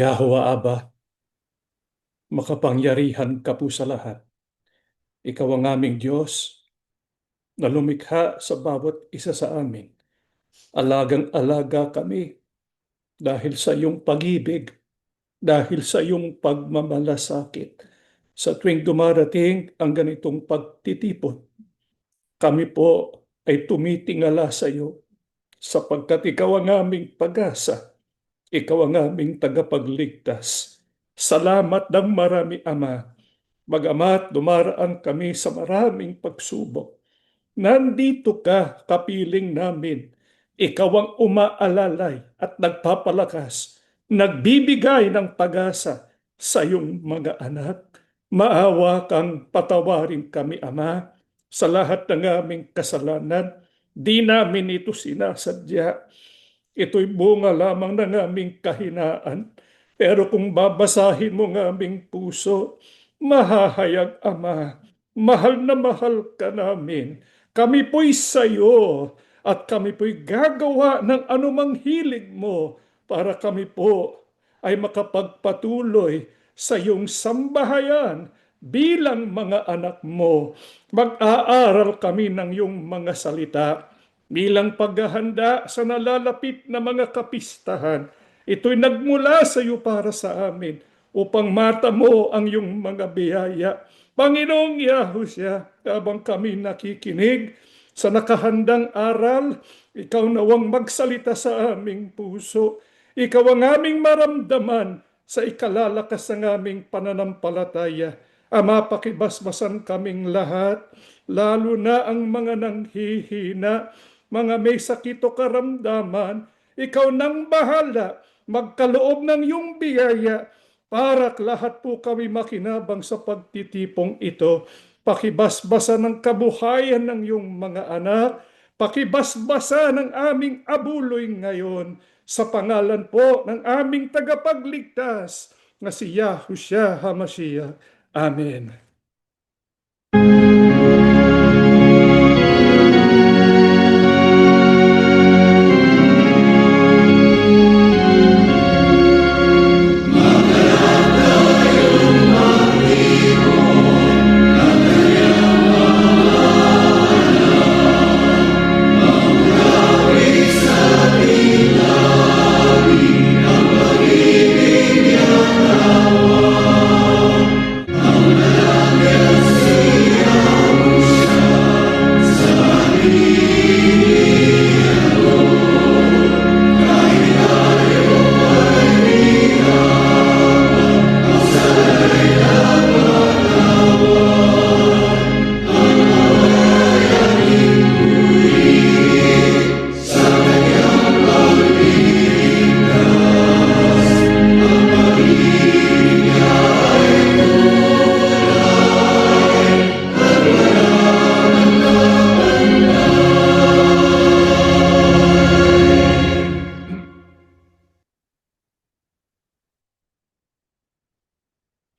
Yahweh Abba, makapangyarihan ka po sa lahat. Ikaw ang aming Diyos na lumikha sa bawat isa sa amin. Alagang-alaga kami dahil sa iyong pag-ibig, dahil sa iyong pagmamalasakit. Sa tuwing dumarating ang ganitong pagtitipon, kami po ay tumitingala sa iyo sapagkat ikaw ang aming pag-asa, ikaw ang aming tagapagligtas. Salamat ng marami, Ama. Bagamat dumaraan kami sa maraming pagsubok, nandito ka kapiling namin. Ikaw ang umaalalay at nagpapalakas, nagbibigay ng pag-asa sa iyong mga anak. Maawa kang patawarin kami, Ama, sa lahat ng aming kasalanan. Di namin ito sinasadya. Ito'y bunga lamang ng aming kahinaan. Pero kung babasahin mo ng aming puso, mahahayag, Ama, mahal na mahal ka namin. Kami po'y sayo at kami po'y gagawa ng anumang hilig mo para kami po ay makapagpatuloy sa iyong sambahayan bilang mga anak mo. Mag-aaral kami ng iyong mga salita bilang paghahanda sa nalalapit na mga kapistahan. Ito'y nagmula sa iyo para sa amin upang matamo ang iyong mga biyaya. Panginoong Yahushua, habang kami nakikinig sa nakahandang aral, ikaw nawang magsalita sa aming puso. Ikaw ang aming maramdaman sa ikalalakas ng aming pananampalataya. Ama, pakibasbasan kaming lahat, lalo na ang mga nanghihina, mga may sakit o karamdaman. Ikaw nang bahala, magkaloob ng iyong biyaya para lahat po kami makinabang sa pagtitipong ito. Pakibasbasa ng kabuhayan ng iyong mga anak, pakibasbasa ng aming abuloy ngayon sa pangalan po ng aming tagapagligtas na si Yahushua HaMashiach. Amen.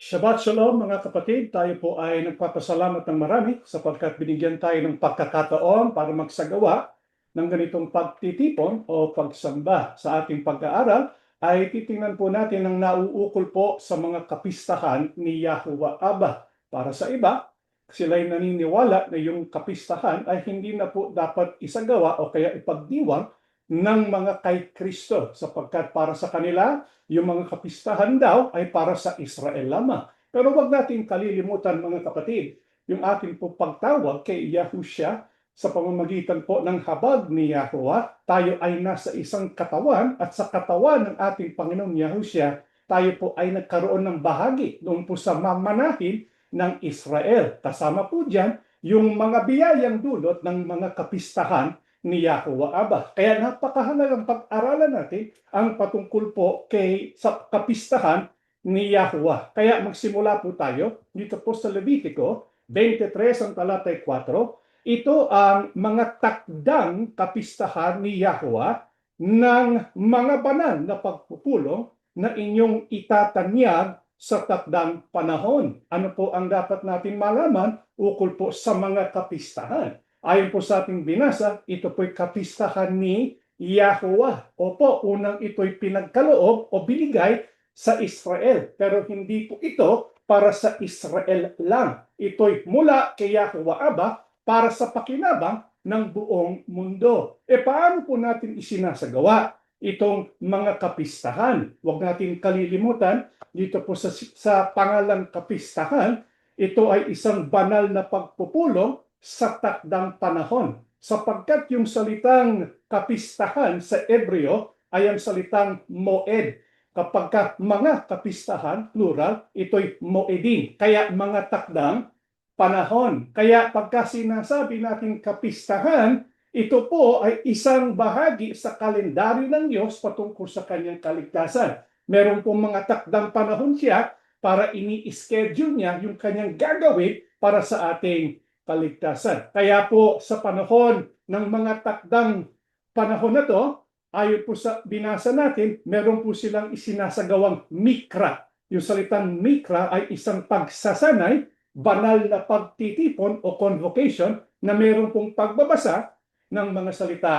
Shabbat Shalom mga kapatid, tayo po ay nagpapasalamat ng marami sapagkat binigyan tayo ng pagkakataon para magsagawa ng ganitong pagtitipon o pagsamba. Sa ating pag-aaral ay titingnan po natin ang nauukol po sa mga kapistahan ni Yahuwah Abba. Para sa iba, sila'y naniniwala na yung kapistahan ay hindi na po dapat isagawa o kaya ipagdiwang ng mga kay Kristo sapagkat para sa kanila yung mga kapistahan daw ay para sa Israel lamang. Pero wag natin kalilimutan mga kapatid, yung ating po pagtawag kay Yahushua sa pamamagitan po ng habag ni Yahuwah, tayo ay nasa isang katawan at sa katawan ng ating Panginoong Yahushua, tayo po ay nagkaroon ng bahagi doon po sa mamanahin ng Israel. Kasama po dyan yung mga biyayang dulot ng mga kapistahan ni Yahuwah Abba. Kaya napakahalagang pag-aralan natin ang patungkol po sa kapistahan ni Yahuwah. Kaya magsimula po tayo dito po sa Levitico 23 ang talatay 4. Ito ang mga takdang kapistahan ni Yahuwah ng mga banal na pagpupulong na inyong itatanyag sa takdang panahon. Ano po ang dapat natin malaman ukol po sa mga kapistahan? Ayon po sa ating binasa, ito po'y kapistahan ni Yahuwah. Opo, unang ito'y pinagkaloob o binigay sa Israel. Pero hindi po ito para sa Israel lang. Ito'y mula kay Yahweh Abba para sa pakinabang ng buong mundo. Paano po natin isinasagawa itong mga kapistahan? Huwag natin kalilimutan, dito po sa pangalang kapistahan, ito ay isang banal na pagpupulong sa takdang panahon. Sapagkat yung salitang kapistahan sa Hebreo ay ang salitang moed. Kapag mga kapistahan, plural, ito'y moedin. Kaya mga takdang panahon. Kaya pagka sinasabi natin kapistahan, ito po ay isang bahagi sa kalendaryo ng Diyos patungkol sa kanyang kaligtasan. Meron pong mga takdang panahon siya para ini-schedule niya yung kanyang gagawin para sa ating kaligtasan. Kaya po sa panahon ng mga takdang panahon na to, ayon po sa binasa natin, meron po silang isinasagawang mikra. Yung salitang mikra ay isang pagsasanay, banal na pagtitipon o convocation na meron pong pagbabasa ng mga salita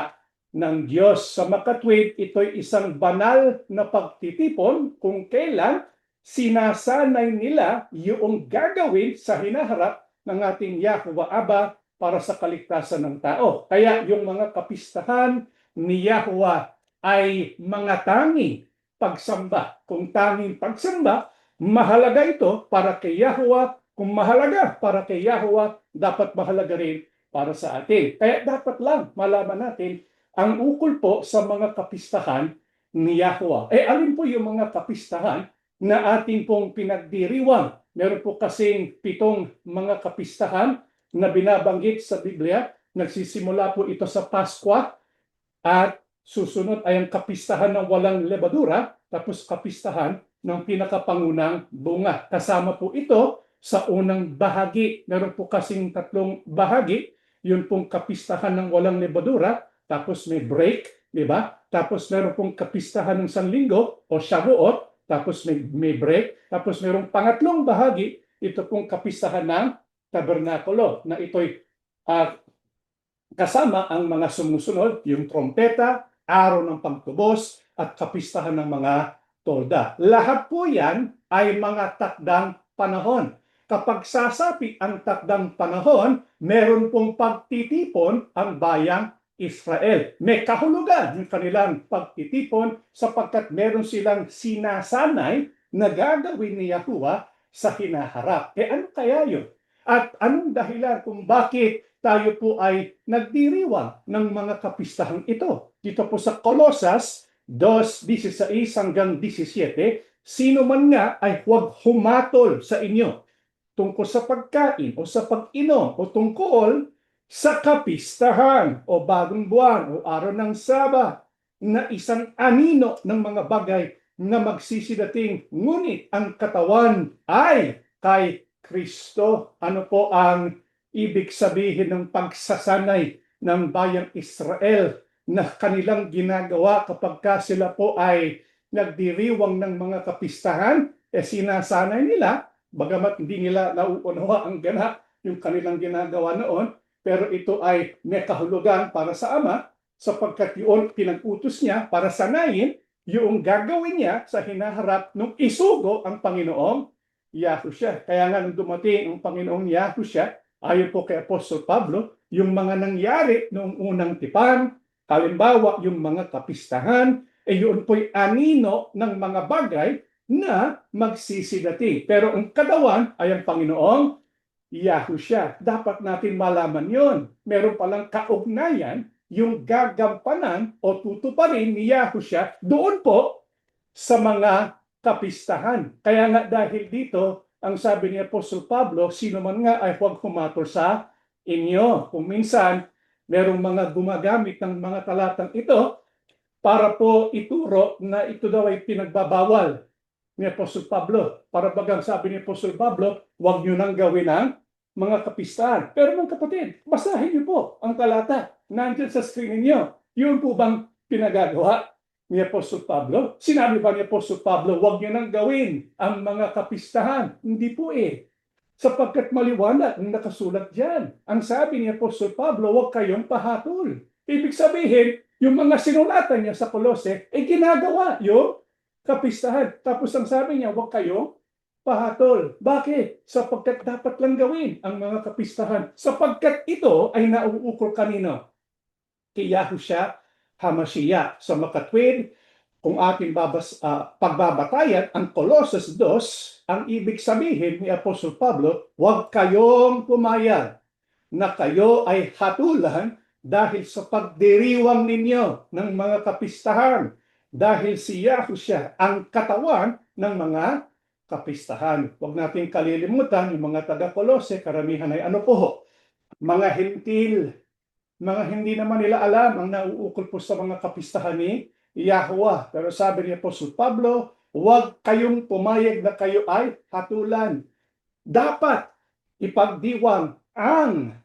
ng Diyos. Sa makatwid, ito'y isang banal na pagtitipon kung kailan sinasanay nila yung gagawin sa hinaharap ng ating Yahweh Abba para sa kaligtasan ng tao. Kaya yung mga kapistahan ni Yahweh ay mga tanging pagsamba. Kung tanging pagsamba, mahalaga ito para kay Yahweh. Kung mahalaga para kay Yahweh, dapat mahalaga rin para sa atin. Kaya dapat lang malaman natin ang ukol po sa mga kapistahan ni Yahweh. Alin po yung mga kapistahan na ating pong pinagdiriwang? Meron po kasing 7 mga kapistahan na binabanggit sa Biblia. Nagsisimula po ito sa Pasko at susunod ay ang kapistahan ng walang lebadura, tapos kapistahan ng pinakapangunang bunga. Kasama po ito sa unang bahagi. Meron po kasing 3 bahagi. Yun pong kapistahan ng walang lebadura, tapos may break, di ba? Tapos meron pong kapistahan ng Sanlinggo o Shavuot, tapos may break. Tapos merong pangatlong bahagi, ito pong kapistahan ng Tabernakulo, na ito'y kasama ang mga sumusunod, yung trompeta, araw ng pagtubos, at kapistahan ng mga tolda. Lahat po yan ay mga takdang panahon. Kapag sasapi ang takdang panahon, meron pong pagtitipon ang bayang Israel. May kahulugan yung kanilang pagtitipon sapagkat meron silang sinasanay na gagawin ni Yahuwah sa hinaharap. Ano kaya yun? At anong dahilan kung bakit tayo po ay nagdiriwang ng mga kapistahang ito? Dito po sa Colosas 2:16 hanggang 17, sino man nga ay huwag humatol sa inyo tungkol sa pagkain o sa pag-inom o tungkol sa kapistahan o bagong buwan o araw ng Saba na isang anino ng mga bagay na magsisidating, ngunit ang katawan ay kay Kristo. Ano po ang ibig sabihin ng pagsasanay ng bayang Israel na kanilang ginagawa kapag sila po ay nagdiriwang ng mga kapistahan? Sinasanay nila, bagamat hindi nila nauunawa ang ganap yung kanilang ginagawa noon, pero ito ay may kahulugan para sa Ama sapagkat yun pinag-utos niya para sanayin yung gagawin niya sa hinaharap nung isugo ang Panginoong Yahushua. Kaya nga nung dumating ang Panginoong Yahushua, ayon po kay Apostol Pablo, yung mga nangyari noong unang tipan, halimbawa yung mga kapistahan, yun po'y anino ng mga bagay na magsisidating. Pero ang katawan ay ang Panginoong Yahushua. Dapat natin malaman yon. Meron palang kaugnayan yung gagampanan o tutuparin ni Yahushua doon po sa mga kapistahan. Kaya nga dahil dito, ang sabi ni Apostol Pablo, sino man nga ay huwag humatol sa inyo. Kung minsan, merong mga gumagamit ng mga talatang ito para po ituro na ito daw ay pinagbabawal ni Apostol Pablo. Para bagang sabi ni Apostol Pablo, huwag nyo nang gawin ang mga kapistahan. Pero mga kapatid, basahin niyo po ang talata. Nandiyan sa screen niyo. Yun po bang pinagagawa ni Apostol Pablo? Sinabi ba ni Apostol Pablo, huwag niyo nang gawin ang mga kapistahan? Hindi po sapagkat maliwanag ang nakasulat dyan. Ang sabi ni Apostol Pablo, huwag kayong pahatol. Ibig sabihin, yung mga sinulatan niya sa Kolose, ginagawa yung kapistahan. Tapos ang sabi niya, huwag kayong pahatol. Bakit? Sapagkat dapat lang gawin ang mga kapistahan. Sapagkat ito ay nauukol kanino? Kay Yahushua HaMashiach. Sa makatwid, kung ating pagbabatayan ang Colossus 2, ang ibig sabihin ni Apostol Pablo, huwag kayong pumayag na kayo ay hatulan dahil sa pagdiriwang ninyo ng mga kapistahan. Dahil si Yahushua ang katawan ng mga kapistahan. Huwag nating kalilimutan, yung mga taga-Kolose, karamihan ay ano po? Mga hentil, mga hindi naman nila alam ang nauukol po sa mga kapistahan ni Yahweh. Pero sabi ni Apostol Pablo, huwag kayong pumayag na kayo ay hatulan. Dapat ipagdiwang ang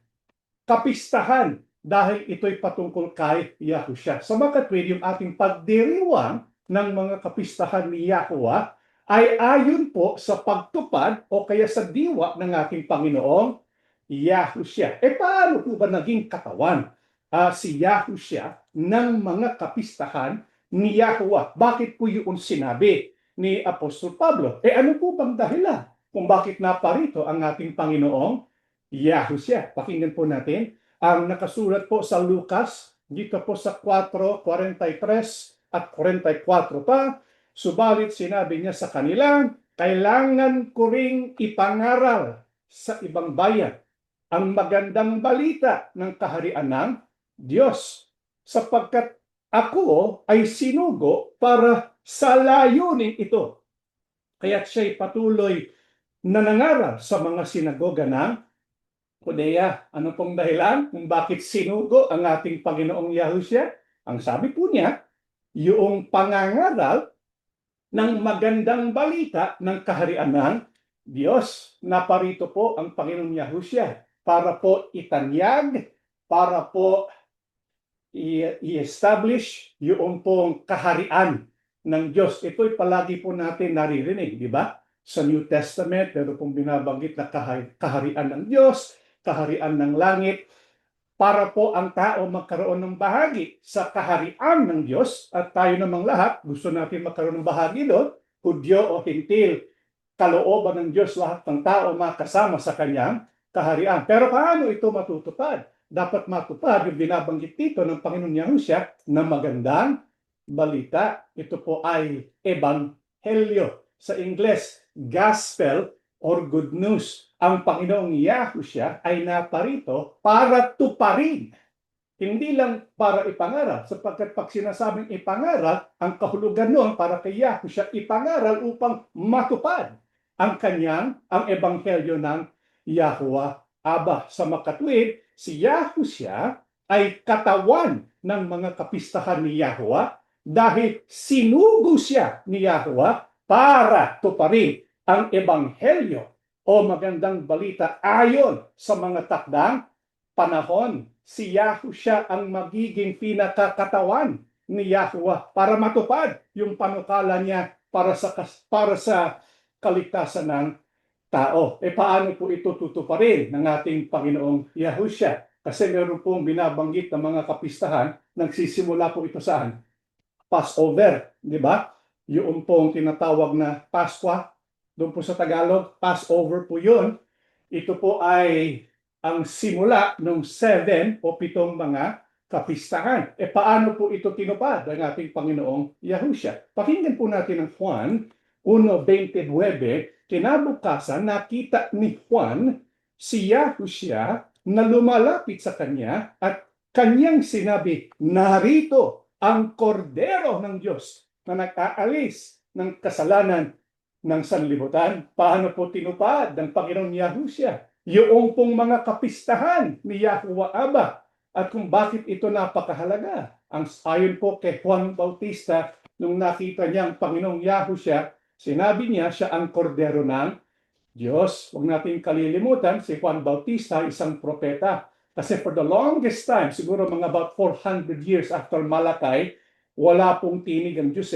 kapistahan dahil ito'y patungkol kay Yahushua. Sa makatwid, yung ating pagdiriwang ng mga kapistahan ni Yahweh ay ayon po sa pagtupad o kaya sa diwa ng ating Panginoong Yahushua. Paano po ba naging katawan si Yahushua ng mga kapistahan ni Yahweh? Bakit po yun sinabi ni Apostol Pablo? Ano po bang dahilan kung bakit naparito ang ating Panginoong Yahushua? Pakinggan po natin ang nakasulat po sa Lucas, dito po sa 4:43 at 44 pa. Subalit sinabi niya sa kanila, kailangan ko ring ipangaral sa ibang bayan ang magandang balita ng kaharian ng Diyos, sapagkat ako ay sinugo para sa layunin ito. Kaya't siya'y patuloy na nangaral sa mga sinagoga ng Judea. Ano pong dahilan kung bakit sinugo ang ating Panginoong Yahushua? Ang sabi po niya, yung pangangaral ng magandang balita ng kaharian ng Diyos. Naparito po ang Panginoong Yahushua para po itanyag, para po i-establish yung pong kaharian ng Diyos. Ito'y palagi po natin naririnig, di ba? Sa New Testament, pero pong binabanggit na kaharian ng Diyos, kaharian ng langit, para po ang tao magkaroon ng bahagi sa kaharian ng Diyos at tayo namang lahat gusto natin magkaroon ng bahagi doon, Hudyo o Hintil, kalooban ng Diyos lahat ng tao makasama sa kanyang kaharian. Pero paano ito matutupad? Dapat matupad yung binabanggit dito ng Panginoon Yahushua na magandang balita. Ito po ay ebanghelyo. Sa Ingles, gospel or good news. Ang Panginoong Yahushua ay naparito para tuparin. Hindi lang para ipangaral, sapagkat pag sinasabing ipangaral, ang kahulugan noon para kay Yahushua, ipangaral upang matupad ang ebanghelyo ng Yahweh Aba. Sa makatwid, si Yahushua ay katawan ng mga kapistahan ni Yahweh dahil sinugo siya ni Yahweh para tuparin ang ebanghelyo o magandang balita ayon sa mga takdang panahon. Si Yahushua ang magiging pinakakatawan ni Yahweh para matupad yung panukala niya para sa kaligtasan ng tao. Paano po ito tutuparin ng ating Panginoong Yahushua? Kasi meron pong binabanggit ng mga kapistahan, nagsisimula po ito saan? Passover, di ba? Yung pong tinatawag na Paskwa, doon po sa Tagalog, Passover po yun. Ito po ay ang simula ng 7 o 7 mga kapistahan. Paano po ito tinupad ng ating Panginoong Yahushua? Pakinggan po natin ang Juan 1:29. Kinabukasan, nakita ni Juan si Yahushua na lumalapit sa kanya at kanyang sinabi, narito ang kordero ng Diyos na nag-aalis ng kasalanan ng sanlibutan. Paano po tinupad ng Panginoong Yahushua yung pong mga kapistahan ni Yahweh Aba at kung bakit ito napakahalaga? Ang ayon po kay Juan Bautista, nung nakita niya ang Panginoong Yahushua, sinabi niya siya ang kordero ng Diyos. Huwag natin kalilimutan, si Juan Bautista isang propeta. Kasi for the longest time, siguro mga about 400 years after Malakay, wala pong tinig ang Diyos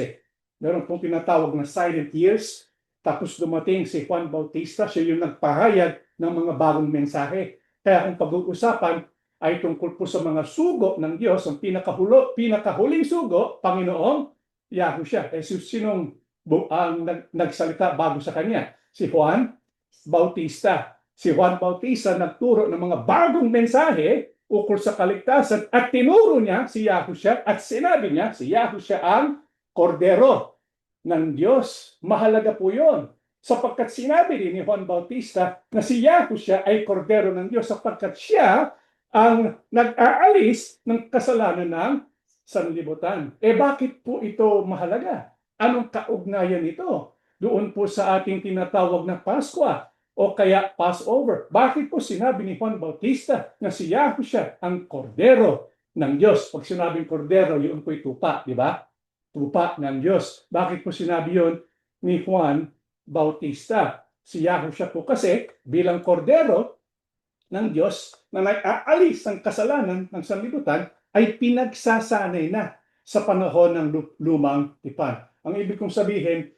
Meron pong tinatawag na silent years. Tapos dumating si Juan Bautista, siya yung nagpahayag ng mga bagong mensahe. Kaya kung pag-uusapan ay tungkol po sa mga sugo ng Diyos, ang pinakahuling sugo, Panginoong Yahushua. Sinong ang nagsalita bago sa kanya? Si Juan Bautista. Si Juan Bautista nagturo ng mga bagong mensahe ukol sa kaligtasan at tinuro niya si Yahushua at sinabi niya si Yahushua ang kordero ng Diyos. Mahalaga po yun. Sapagkat sinabi din ni Juan Bautista na si Yahushua ay kordero ng Diyos sapagkat siya ang nag-aalis ng kasalanan ng sanlibutan. Bakit po ito mahalaga? Anong kaugnayan ito? Doon po sa ating tinatawag na Pasko o kaya Passover. Bakit po sinabi ni Juan Bautista na si Yahushua ang kordero ng Diyos? Pag sinabing kordero, yun po'y tupa, di ba? Tupa ng Diyos. Bakit po sinabi yun ni Juan Bautista? Si Yahushua po kasi bilang kordero ng Diyos na nag-aalis ng kasalanan ng sanlibutan ay pinagsasanay na sa panahon ng lumang tipan. Ang ibig kong sabihin,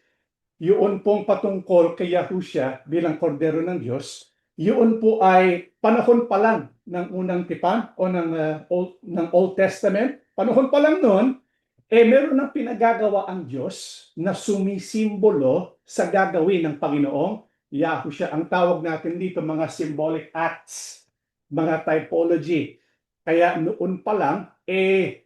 yun pong patungkol kay Yahushua bilang kordero ng Diyos, yun po ay panahon pa lang ng unang tipan o ng Old Testament. Panahon pa lang noon, meron ng pinagagawa ang Diyos na sumisimbolo sa gagawin ng Panginoong Yahushua. Ang tawag natin dito mga symbolic acts, mga typology. Kaya noon pa lang,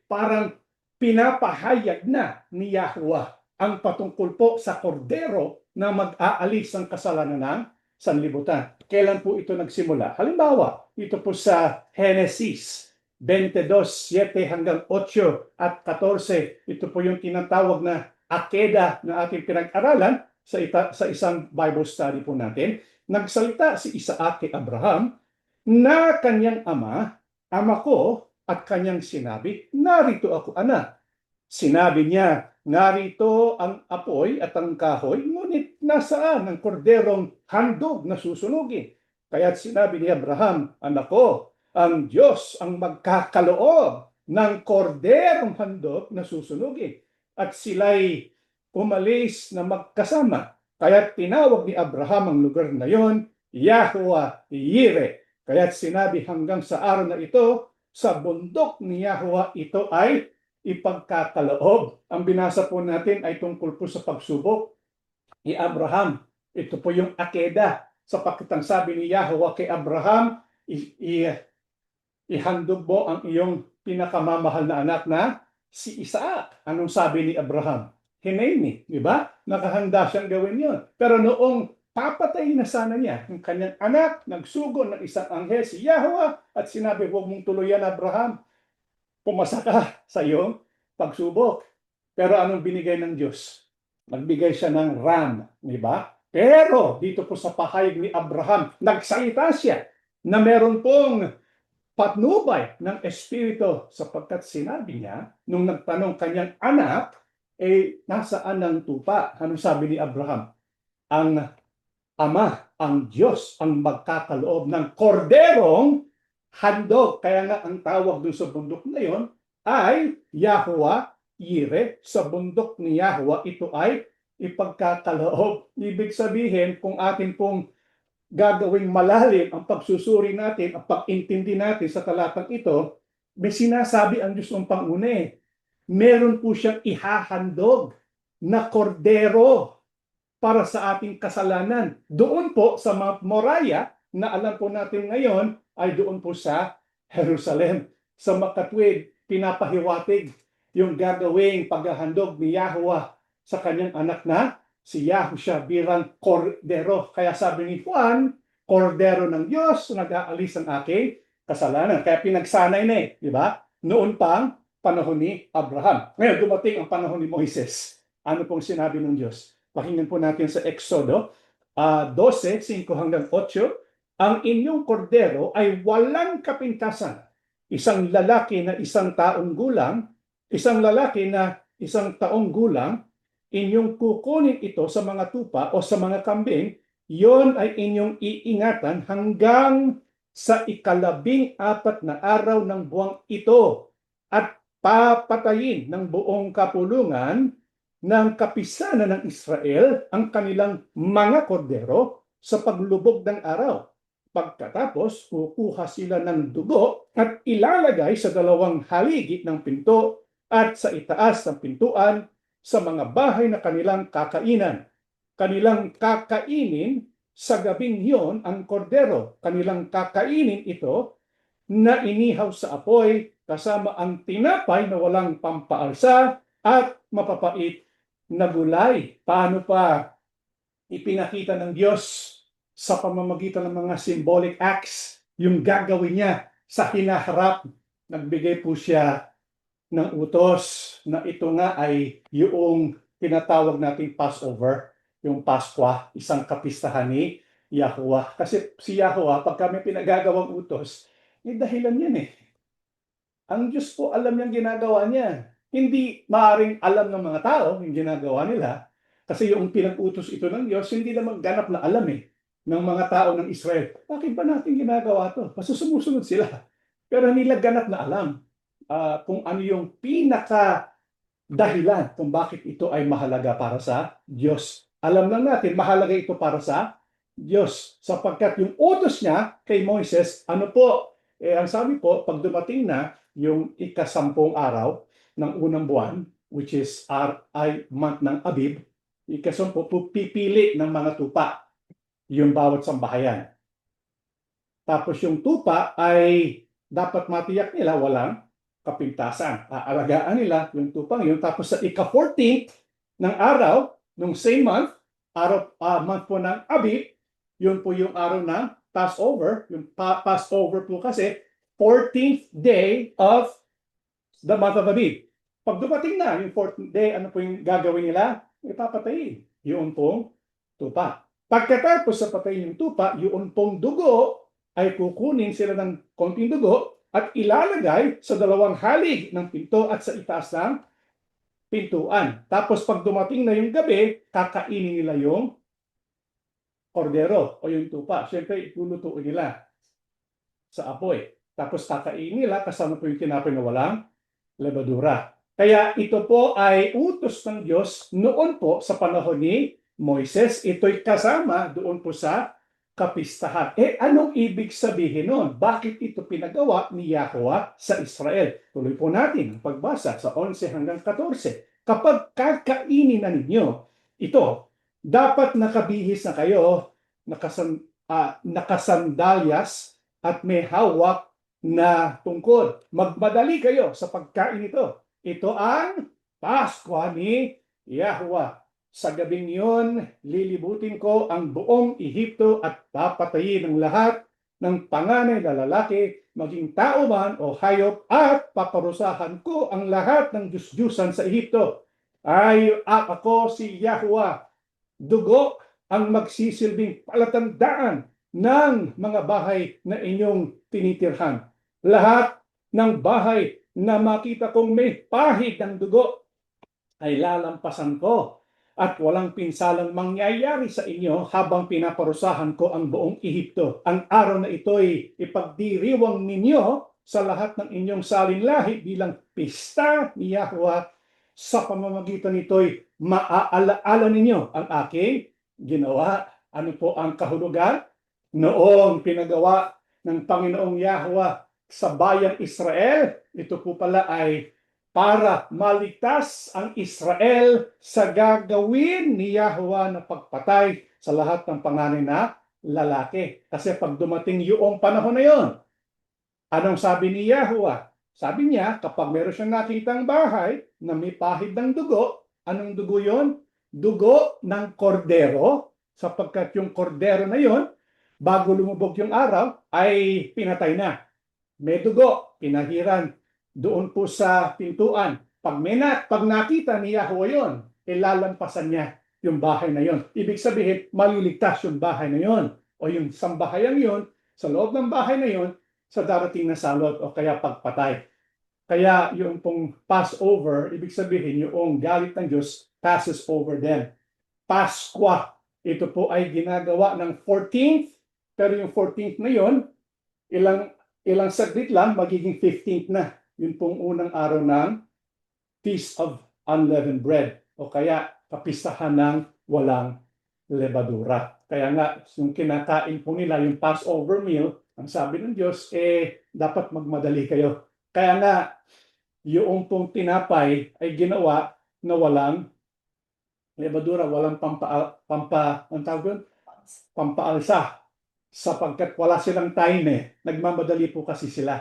parang pinapahayag na ni Yahuwah ang patungkol po sa kordero na mag-aalis ng kasalanan ng sanlibutan. Kailan po ito nagsimula? Halimbawa, ito po sa Genesis 22:7 hanggang 8 at 14. Ito po yung tinatawag na akeda na ating pinag-aralan sa isang Bible study po natin. Nagsalita si Isaac kay Abraham na kanyang ama ko, at kanyang sinabi, narito ako anak. Sinabi niya, narito ang apoy at ang kahoy, ngunit nasaan ang korderong handog na susunugin? Kaya't sinabi ni Abraham, anak ko, ang Diyos ang magkakaloob ng korderong handog na susunugin. At sila'y umalis na magkasama. Kaya't tinawag ni Abraham ang lugar na yon, Yahuwah Yireh. Kaya't sinabi hanggang sa araw na ito, sa bundok ni Yahuwah ito ay ipagkakaloob. Ang binasa po natin ay tungkol po sa pagsubok ni Abraham. Ito po yung akeda. Sapagkat ang sabi ni Yahuwah kay Abraham, ihandog mo ang iyong pinakamamahal na anak na si Isaac. Anong sabi ni Abraham? Hineni, di ba? Nakahanda siyang gawin yon. Pero noong papatayin na sana niya yung kanyang anak, nagsugo ng isang anghel si Yahuwah at sinabi, huwag mong tuluyan Abraham, pumasa ka sa iyong pagsubok. Pero anong binigay ng Diyos? Nagbigay siya ng ram, di ba? Pero dito po sa pahayag ni Abraham, nagsalita siya na meron pong patnubay ng Espiritu sapagkat sinabi niya, nung nagtanong kanyang anak, nasaan ang tupa? Anong sabi ni Abraham? Ang Ama, ang Diyos, ang magkakaloob ng korderong handog. Kaya nga ang tawag dun sa bundok na yon ay Yahuwah Yireh. Sa bundok ni Yahuwah, ito ay ipagkakaloob. Ibig sabihin, kung atin pong gagawing malalim ang pagsusuri natin, ang pag-intindi natin sa talatang ito, may sinasabi ang Diyos ng panguna. Meron po siyang ihahandog na kordero para sa ating kasalanan. Doon po sa Mount Moriah, na alam po natin ngayon, ay doon po sa Jerusalem. Sa makatwid, pinapahiwatig yung gagawing paghahandog ni Yahuwah sa kanyang anak na si Yahushua bilang kordero. Kaya sabi ni Juan, kordero ng Diyos, nag-aalis ng aking kasalanan. Kaya pinagsanay na di ba? Noon pang panahon ni Abraham. Ngayon, dumating ang panahon ni Moises. Ano pong sinabi ng Diyos? Pakinggan po natin sa Exodo 12:5 hanggang 8. Ang inyong kordero ay walang kapintasan. Isang lalaki na isang taong gulang, isang lalaki na isang taong gulang, inyong kukunin ito sa mga tupa o sa mga kambing, yon ay inyong iingatan hanggang sa 14 na araw ng buwang ito at papatayin ng buong kapulungan ng kapisanan ng Israel ang kanilang mga kordero sa paglubog ng araw. Pagkatapos, kukuha sila ng dugo at ilalagay sa 2 haligi ng pinto at sa itaas ng pintuan sa mga bahay na kanilang kakainan. Kanilang kakainin sa gabing yon ang kordero. Kanilang kakainin ito na inihaw sa apoy kasama ang tinapay na walang pampaalsa at mapapait na gulay. Paano pa ipinakita ng Diyos sa pamamagitan ng mga symbolic acts yung gagawin niya sa hinaharap? Nagbigay po siya ng utos na ito nga ay yung tinatawag nating Passover, yung Paskwa, isang kapistahan ni Yahuwah. Kasi si Yahuwah, pag kami pinagagawang utos, may dahilan yan eh. Ang Diyos po, alam niyang ginagawa niya. Hindi maaring alam ng mga tao yung ginagawa nila. Kasi yung pinag-utos ito ng Diyos, hindi naman ganap na alam ng mga tao ng Israel. Bakit ba natin ginagawa to? Kasi sumusunod sila. Pero nila ganap na alam kung ano yung pinaka dahilan kung bakit ito ay mahalaga para sa Diyos. Alam lang natin, mahalaga ito para sa Diyos. Sapagkat yung utos niya kay Moises, ano po? Ang sabi po, pag dumating na yung ika-10 araw ng unang buwan, which is ay month ng Abib, ika-10 pipili ng mga tupa yung bawat sambahayan. Tapos yung tupa ay dapat matiyak nila walang kapintasan. Aalagaan nila yung tupang yun. Tapos sa ika-14th ng araw, nung same month, month po ng Abib, yun po yung araw ng Passover. Yung Passover po kasi 14th day of the month of Abib. Pag dumating na yung 14th day, ano po yung gagawin nila? Ipapatayin yung pong tupa. Pagkatapos sa patayin yung tupa, yung pong dugo ay kukunin sila ng konting dugo at ilalagay sa dalawang halig ng pinto at sa itaas ng pintuan. Tapos pag dumating na yung gabi, kakainin nila yung kordero o yung tupa. Siyempre, ilulutuin nila sa apoy. Tapos kakainin nila kasama po yung tinapay na walang levadura. Kaya ito po ay utos ng Diyos noon po sa panahon ni Moises. Ito'y kasama doon po sa kapistahan. Anong ibig sabihin nun? Bakit ito pinagawa ni Yahuwah sa Israel? Tuloy po natin ang pagbasa sa 11 hanggang 14. Kapag kakainin na ninyo ito, dapat nakabihis na kayo, nakasandalyas at may hawak na tungkod. Magmadali kayo sa pagkain ito. Ito ang Paskwa ni Yahuwah. Sa gabing yun, lilibutin ko ang buong Ehipto at papatayin ang lahat ng panganay na lalaki, maging tao man o hayop, at paparusahan ko ang lahat ng Diyos-Diyusan sa Ehipto. Ako si Yahuwah. Dugo ang magsisilbing palatandaan ng mga bahay na inyong tinitirhan. Lahat ng bahay na makita kong may pahid ng dugo ay lalampasan ko at walang pinsalang mangyayari sa inyo habang pinaparusahan ko ang buong Ehipto. Ang araw na ito'y ipagdiriwang ninyo sa lahat ng inyong salinlahi bilang pista ni Yahuwah. Sa pamamagitan nito'y maaalaala ninyo ang aking ginawa. Ano po ang kahulugan? Noong pinagawa ng Panginoong Yahuwah sa bayang Israel, ito po pala ay para maligtas ang Israel sa gagawin ni Yahuwah na pagpatay sa lahat ng panganay na lalaki. Kasi pag dumating yung panahon na yon, anong sabi ni Yahuwah? Sabi niya, kapag meron siyang nakitang bahay na may pahid ng dugo, anong dugo yon? Dugo ng kordero, sapagkat yung kordero na yon, bago lumubog yung araw, ay pinatay na. May dugo, pinahiran doon po sa pintuan. Pag nakita ni Yahuwah yon, ilalampasan niya yung bahay na yon. Ibig sabihin, maliligtas yung bahay na yon o yung sambahayan yon sa loob ng bahay na yon sa darating na salot o kaya pagpatay. Kaya yung pong Passover, ibig sabihin yung galit ng Diyos passes over them. Paskwa, ito po ay ginagawa ng 14th, pero yung 14th na yon, ilang saglit lang, magiging 15th na. Yun pong unang araw ng Feast of Unleavened Bread o kaya kapistahan ng walang levadura. Kaya nga, yung kinakain po nila, yung Passover meal, ang sabi ng Diyos, dapat magmadali kayo. Kaya nga, yung pong tinapay ay ginawa na walang lebadura, walang ang tawag doon? Pampaalsa, sapagkat wala silang time. Nagmamadali po kasi sila.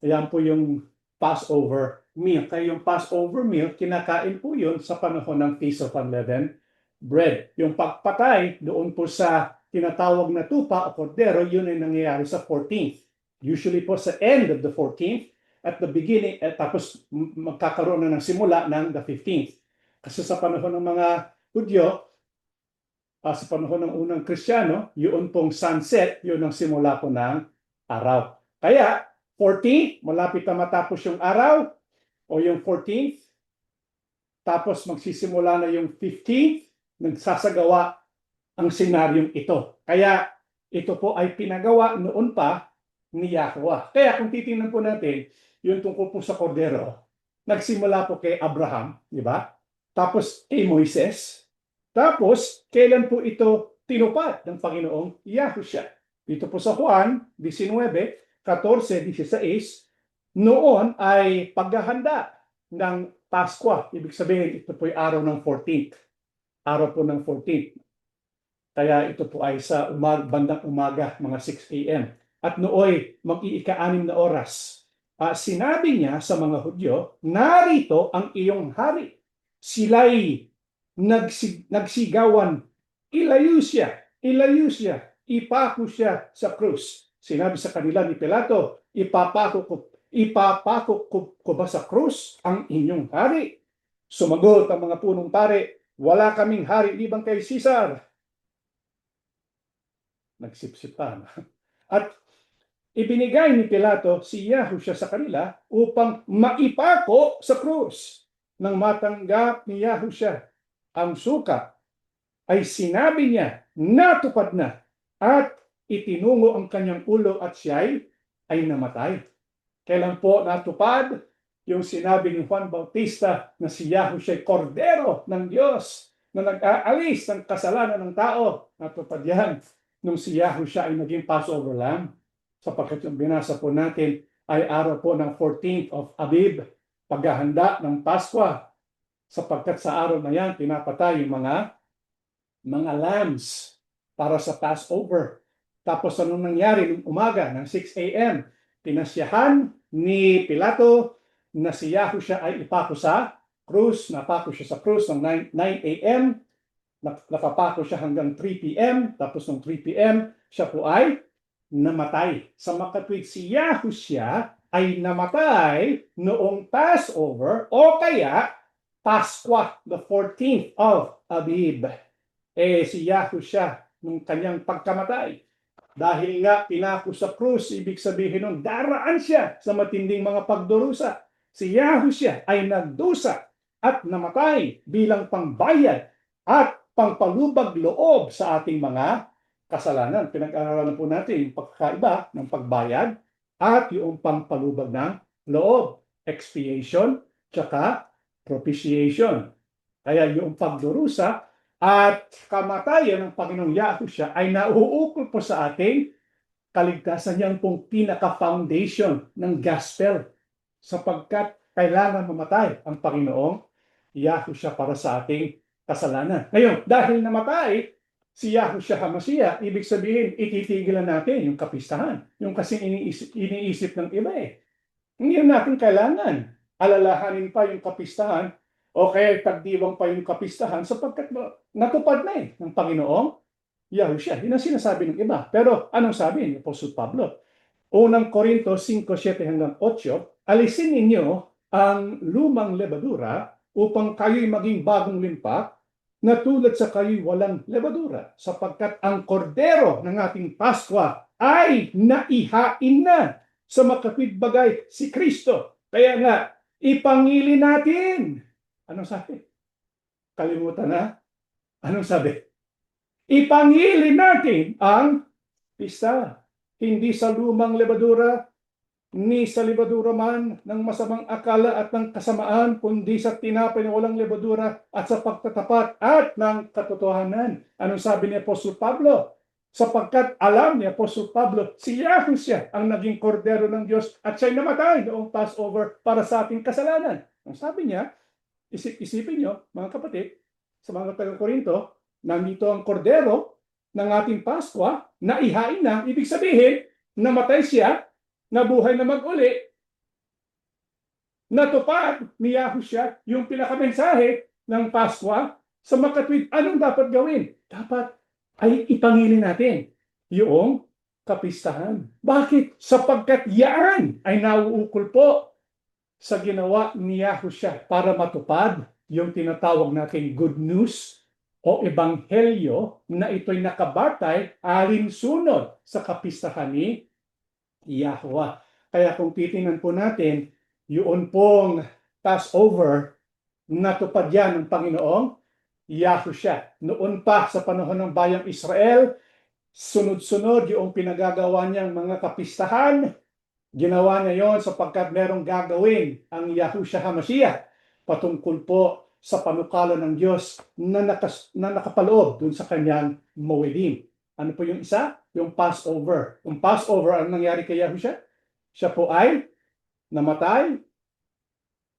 Ayan po yung Passover meal. Kaya yung Passover meal, kinakain po yun sa panahon ng Feast of Unleavened Bread. Yung pagpatay doon po sa tinatawag na tupa o kordero, yun ay nangyayari sa 14th. Usually po sa end of the 14th, at the beginning, tapos magkakaroon na ng simula ng the 15th. Kasi sa panahon ng mga Hudyo, sa panahon ng unang Kristiyano, yun pong sunset, yun ang simula po ng araw. Kaya, 14, malapit na matapos yung araw, o yung 14th, tapos magsisimula na yung 15th, nagsasagawa ang senaryong ito. Kaya, ito po ay pinagawa noon pa ni Yahweh. Kaya kung titingnan po natin, yung tungkol po sa kordero, nagsimula po kay Abraham, di ba? Tapos kay Moises. Tapos, kailan po ito tinupad ng Panginoong Yahushua? Dito po sa Juan 19, 14, 16, noon ay paghahanda ng Paskwa. Ibig sabihin, ito po ay araw ng 14th. Araw po ng 14th. Kaya ito po ay sa bandang umaga, mga 6 a.m. At nooy, mag-iika-6 na oras. Sinabi niya sa mga Hudyo, narito ang iyong hari. Sila'y nagsigawan, ilayo siya, ipako siya sa krus. Sinabi sa kanila ni Pilato, ipapako ko ba sa krus ang inyong hari? Sumagot ang mga punong pare, wala kaming hari libang kay Caesar. Nagsipsipan. At ibinigay ni Pilato si Yahushua sa kanila upang maipako sa krus. Nang matanggap ni Yahushua ang suka, ay sinabi niya, natupad na, at itinungo ang kanyang ulo at siya'y ay namatay. Kailan po natupad? Yung sinabi ni Juan Bautista na si Yahushua ay kordero ng Diyos na nag-aalis ng kasalanan ng tao. Natupad yan nung si Yahushua ay naging Passover Lamb. Sapagkat yung binasa po natin ay araw po ng 14th of Abib, paghahanda ng Paskwa. Sapagkat sa araw na yan, pinapatay yung mga lambs para sa Passover. Tapos ano nangyari nung umaga ng 6 a.m.? Pinasyahan ni Pilato na si Yahushua ay ipako sa krus. Napako siya sa krus ng 9 a.m. Nakapako siya hanggang 3 p.m. Tapos ng 3 p.m. siya po ay namatay. Sa makatwid, si Yahushua ay namatay noong Passover o kaya Paskwa, the 14th of Abib. Si Yahushua nung kanyang pagkamatay, dahil nga pinako sa krus, ibig sabihin nun, daraan siya sa matinding mga pagdurusa. Si Yahushua ay nagdusa at namatay bilang pangbayad at pangpalubag loob sa ating mga kasalanan. Pinag-aralan po natin yung pagkaiba ng pagbayad at yung pangpalubag ng loob. Expiation, tsaka propitiation. Kaya yung pagdurusa at kamatayan ng Panginoong Yahushua ay nauukol po sa ating kaligtasan. Yan pong pinaka-foundation ng gospel, sapagkat kailangan mamatay ang Panginoong Yahushua para sa ating kasalanan. Ngayon, dahil namatay si Yahushua HaMashiach, ibig sabihin, ititigilan natin yung kapistahan. Yung kasi iniisip ng iba Hindi natin kailangan alalahanin pa yung kapistahan o kaya tagdiwang pa yung kapistahan sapagkat natupad na ng Panginoong Yahushua. Yun ang sinasabi ng iba. Pero anong sabi ni Apostol Pablo? Unang Korinto 5:7 hanggang 8, alisin ninyo ang lumang lebadura upang kayo'y maging bagong limpak na tulad sa kayo'y walang lebadura, sapagkat ang kordero ng ating Paskwa ay naihain na sa makatwid bagay si Kristo. Kaya nga, ipangili natin. Anong sabi? Kalimutan na? Anong sabi? Ipangili natin ang pista. Hindi sa lumang lebadura, ni sa lebadura man ng masamang akala at ng kasamaan, kundi sa tinapay na walang lebadura at sa pagtatapat at ng katotohanan. Anong sabi ni Apostol Pablo? Sapagkat alam ni Apostol Pablo, si Yahushua ang naging kordero ng Diyos at siya'y namatay noong Passover para sa ating kasalanan. Ang sabi niya, Isipin nyo, mga kapatid, sa mga taga-Korinto, nandito ang kordero ng ating Paskwa na ihain na, ibig sabihin, namatay siya, nabuhay na mag-uli, natupad ni Yahushua yung pinakamensahe ng Paskwa sa makatwid. Anong dapat gawin? Dapat ay ipangilin natin yung kapistahan. Bakit? Sapagkat yan ay nauukol po sa ginawa ni Yahushua para matupad yung tinatawag nating good news o ebanghelyo na ito'y nakabatay alinsunod sa kapistahan ni Yahweh. Kaya kung titingnan po natin, yun pong Passover, natupad yan ng Panginoong Yahushua. Noon pa sa panahon ng bayang Israel, sunod-sunod yung pinagagawa niyang mga kapistahan. Ginawa niya yon sapagkat merong gagawin ang Yahushua HaMashiach patungkol po sa panukalo ng Diyos na nakapaloob dun sa kanyang mawidim. Ano po yung isa? Yung Passover. Yung Passover, ang nangyari kay Yahushua? Siya po ay namatay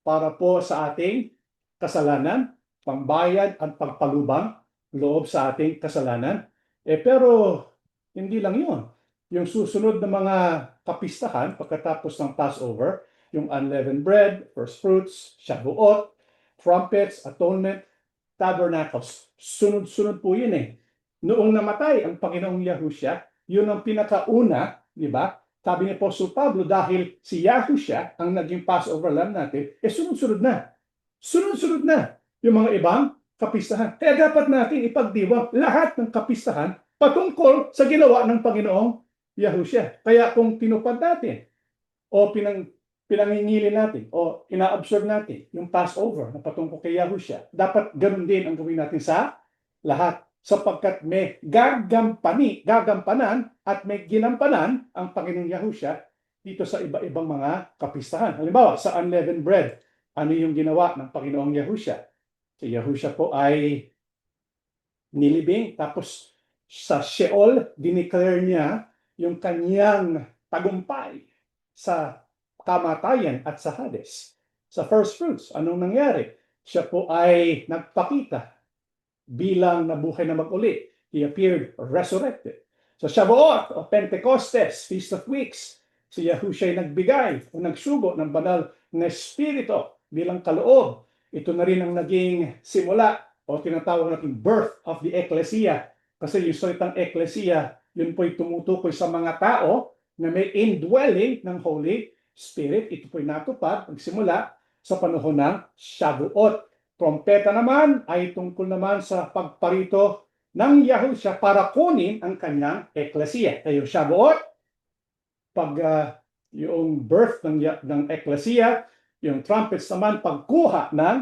para po sa ating kasalanan, pangbayad at pagpalubang loob sa ating kasalanan. Pero hindi lang yun. Yung susunod na mga kapistahan pagkatapos ng Passover, yung unleavened bread, first fruits, Shavuot, trumpets, atonement, tabernacles. Sunod-sunod po yun eh. Noong namatay ang Panginoong Yahushua, yun ang pinakauna, di ba? Sabi ni Apostle Pablo, dahil si Yahushua ang naging Passover lamb natin, sunod-sunod na. Sunod-sunod na yung mga ibang kapistahan. Kaya dapat natin ipagdiwang lahat ng kapistahan patungkol sa ginawa ng Panginoong Yahushua. Kaya kung tinupad natin o pinangingili natin o ina-observe natin yung Passover na patungkol kay Yahushua, dapat ganun din ang gawin natin sa lahat sapagkat may gagampanan at may ginampanan ang Panginoong Yahushua dito sa iba-ibang mga kapistahan. Halimbawa, sa unleavened bread, ano yung ginawa ng Panginoong Yahushua? Si Yahushua po ay nilibing, tapos sa Sheol, dineclare niya yung kanyang tagumpay sa kamatayan at sa Hades. Sa first fruits, anong nangyari? Siya po ay nagpakita bilang nabuhay na mag-uli. He appeared resurrected. Sa Shavuot o Pentecostes, Feast of Weeks, si Yahushua ay nagbigay o nagsugo ng banal na espiritu bilang kaloob. Ito na rin ang naging simula o tinatawag natin birth of the ecclesia. Kasi yung salitang ecclesia, yun po'y tumutukoy sa mga tao na may indwelling ng Holy Spirit. Ito po'y natupad, nagsimula sa panahon ng Shavuot. Trompeta naman ay tungkol naman sa pagparito ng Yahushua para kunin ang kanyang ecclesia. Kaya yung Shavuot, pag yung birth ng ecclesia, yung trumpets naman pagkuha ng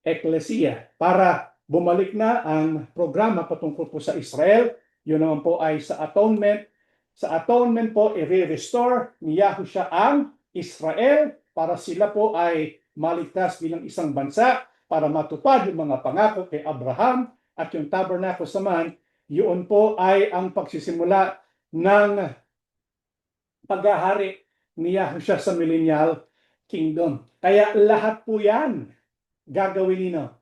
ecclesia para bumalik na ang programa patungkol po sa Israel. Yun naman po ay sa atonement. Sa atonement po, i-restore ni Yahushua ang Israel para sila po ay maligtas bilang isang bansa para matupad yung mga pangako kay Abraham. At yung tabernacles naman, yun po ay ang pagsisimula ng paghahari ni Yahushua sa millennial kingdom. Kaya lahat po yan gagawin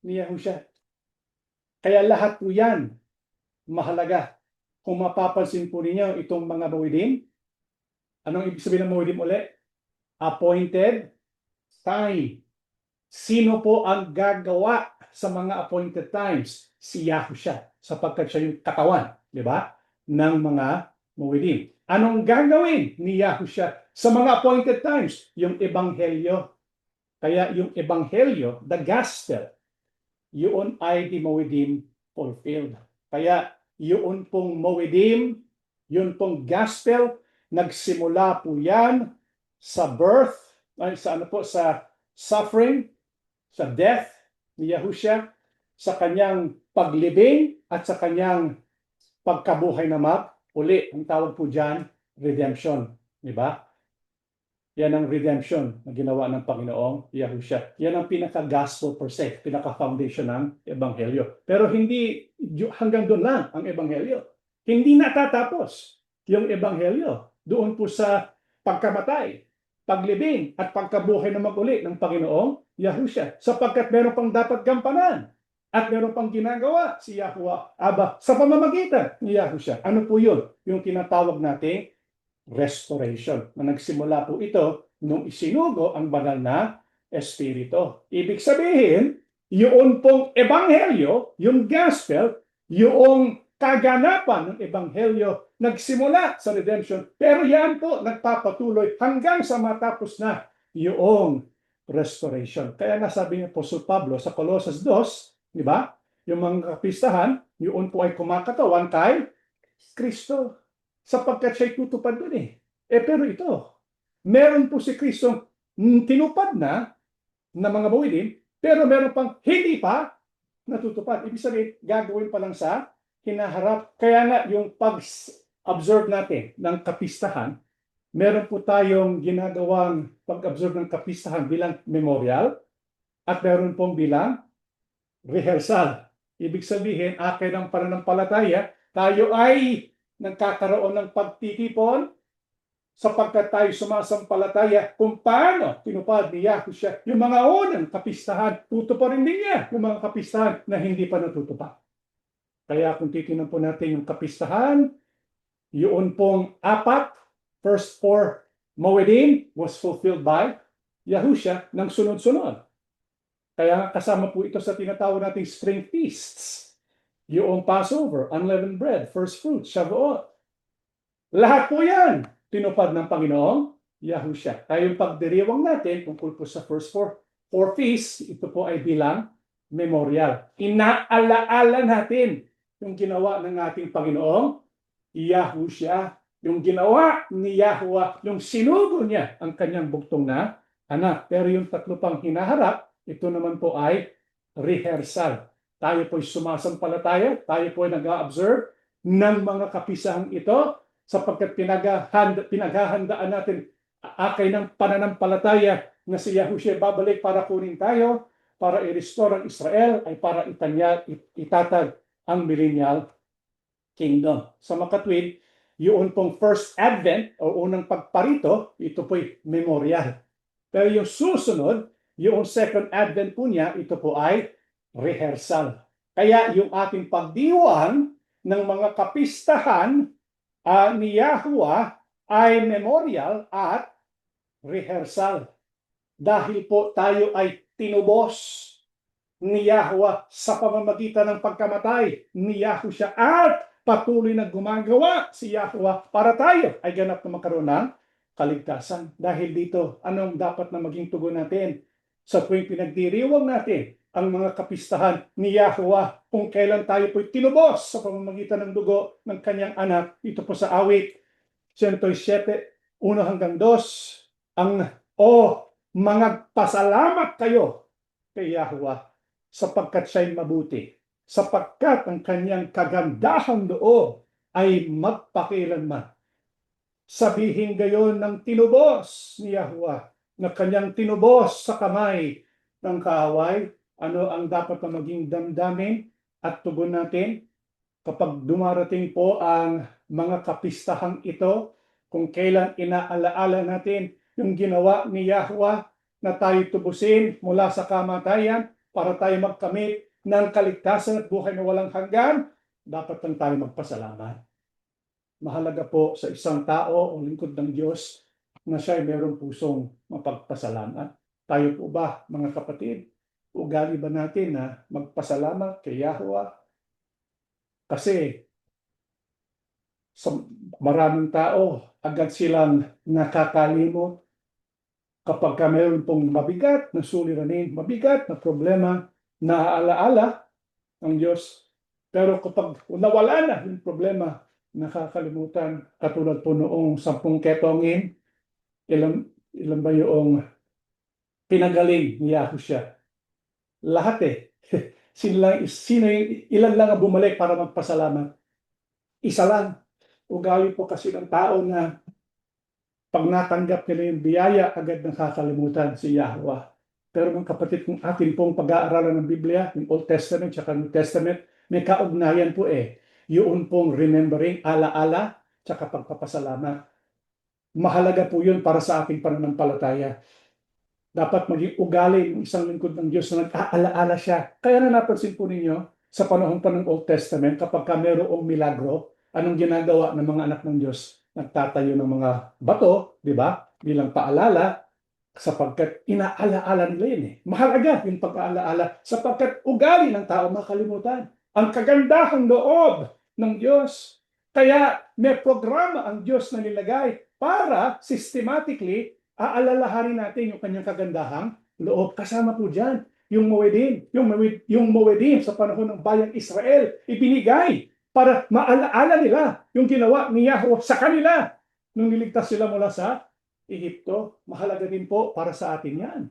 ni Yahushua. Kaya lahat po yan mahalaga. Kung mapapansin po ninyo itong mga mawidim, anong ibig sabihin ng mawidim ulit? Appointed time. Sino po ang gagawa sa mga appointed times? Si Yahushua, sapagkat siya yung katawan, di ba? Ng mga mawidim. Anong gagawin ni Yahushua sa mga appointed times? Yung ebanghelyo. Kaya yung ebanghelyo, the gospel, yun ay di mawidim fulfilled. Kaya yun pong mawidim, yun pong gospel, nagsimula po yan sa birth, ay sa ano po, sa suffering, sa death ni Yahushua, sa kanyang paglibing at sa kanyang pagkabuhay na uli. Ang tawag po dyan, redemption. Di ba? Yan ang redemption na ginawa ng Panginoong Yahushua. Yan ang pinaka-gospel per se, pinaka-foundation ng ebanghelyo. Pero hindi hanggang doon lang ang ebanghelyo. Hindi natatapos yung ebanghelyo doon po sa pagkamatay paglibing at pagkabuhay na maguli ng Panginoong Yahushua. Sapagkat meron pang dapat gampanan at meron pang ginagawa si Yahuwah Aba sa pamamagitan ni Yahushua. Ano po yun? Yung tinatawag nating restoration. Na nagsimula po ito nung isinugo ang banal na Espiritu. Ibig sabihin, yun pong ebanghelyo, yung gospel, yung kaganapan ng ebanghelyo nagsimula sa redemption. Pero yan po nagpapatuloy hanggang sa matapos na yung restoration. Kaya nasabi ni Apostol Pablo sa Colossus 2, di ba? Yung mga kapistahan, yun po ay kumakatawan kay Kristo. Sapagkat siya'y tutupad dun eh. Pero ito, meron po si Kristo tinupad na mga bawiin, pero meron pang hindi pa natutupad. Ibig sabihin, gagawin pa lang sa hinaharap. Kaya nga, yung pag-observe natin ng kapistahan, meron po tayong ginagawang pag-observe ng kapistahan bilang memorial at meron pong bilang rehearsal. Ibig sabihin, akin ang pananampalataya, tayo ay nagkakaroon ng pagtitipon sapagkat tayo sumasampalataya kung paano tinupad ni Yahushua yung mga unang kapistahan. Tutuparin din niya yung mga kapistahan na hindi pa natutupad. Kaya kung titingnan po natin yung kapistahan, yun pong first four Moedim was fulfilled by Yahushua ng sunod-sunod. Kaya kasama po ito sa tinatawag nating spring feasts. Yung Passover, unleavened bread, first fruits, Shavuot. Lahat po yan tinupad ng Panginoong Yahushua. Kaya yung pagdiriwang natin tungkol po sa first four feasts, ito po ay bilang memorial. Inaalaala natin yung ginawa ng ating Panginoong Yahushua. Yung ginawa ni Yahuwah, yung sinugo niya ang kanyang bugtong na anak. Pero yung tatlo pang hinaharap, ito naman po ay rehearsal. Tayo po ay sumasampalataya, tayo po ay nag-observe ng mga kapisahang ito sapagkat pinaghahandaan natin akay ng pananampalataya na si Yahushua babalik para kunin tayo, para i-restore ang Israel, ay para itatag ang millennial kingdom. Sa makatwid, yun pong first advent o unang pagparito, ito po'y memorial. Pero yung susunod, yung second advent po niya, ito po ay rehearsal. Kaya yung ating pagdiwang ng mga kapistahan ni Yahuwah ay memorial at rehearsal. Dahil po tayo ay tinubos ni Yahuwah sa pamamagitan ng pagkamatay ni Yahushua at patuloy na gumagawa si Yahuwah para tayo ay ganap na magkaroon ng kaligtasan. Dahil dito, anong dapat na maging tugon natin sa tuwing pinagdiriwang natin ang mga kapistahan ni Yahuwah kung kailan tayo po'y tinubos sa pamamagitan ng dugo ng kanyang anak. Ito po sa awit 107, 1-2, mga pasalamat kayo kay Yahuwah sapagkat siya'y mabuti, sapagkat ang kanyang kagandahang loob ay magpakilanman. Sabihin gayon ng tinubos ni Yahuwah na kanyang tinubos sa kamay ng kaaway. Ano ang dapat na maging damdamin at tugon natin kapag dumarating po ang mga kapistahang ito, kung kailan inaalaala natin yung ginawa ni Yahuwah na tayo tubusin mula sa kamatayan para tayo magkamit ng kaligtasan at buhay na walang hanggan, dapat lang tayo magpasalamat. Mahalaga po sa isang tao o lingkod ng Diyos na siya ay mayroong pusong mapagpasalamat. Tayo po ba, mga kapatid, ugali ba natin na magpasalamat kay Yahuwah? Kasi sa maraming tao, agad silang nakakalimot kapag mayroon pong mabigat na suliranin, mabigat na problema, naaalaala ng Diyos. Pero kapag nawala na yung problema, nakakalimutan. Katulad po noong 10 ketongin, ilan ba yung pinagaling ni Yahushua? Lahat eh. Ilan lang ang bumalik para magpasalamat? Isa lang. Ugali po kasi ng tao na pag natanggap nila yung biyaya, agad nakakalimutan si Yahuwah. Pero mga kapatid, kung atin pong pag-aaralan ng Biblia, yung Old Testament at New Testament, may kaugnayan po eh. Yun pong remembering, alaala, tsaka pagpapasalamat. Mahalaga po yun para sa ating pananampalataya. Dapat maging ugali ng isang lingkod ng Diyos na nag-aalaala siya. Kaya na napansin po ninyo, sa panahon pa ng Old Testament, kapag ka mayroong milagro, anong ginagawa ng mga anak ng Diyos? Nagtatayo ng mga bato, di ba? Bilang paalala, sapagkat inaalaala nila yun eh. Mahalaga yung pag-aalaala sapagkat ugali ng tao makalimutan. Ang kagandahang loob ng Diyos. Kaya may programa ang Diyos na nilagay para systematically aalalahanin natin yung kanyang kagandahang loob. Kasama po dyan yung Moedim. Yung Moedim sa panahon ng bayang Israel, ibinigay para maalaala nila yung ginawa ni Yahweh sa kanila nung niligtas sila mula sa Ehipto. Mahalaga din po para sa atin yan.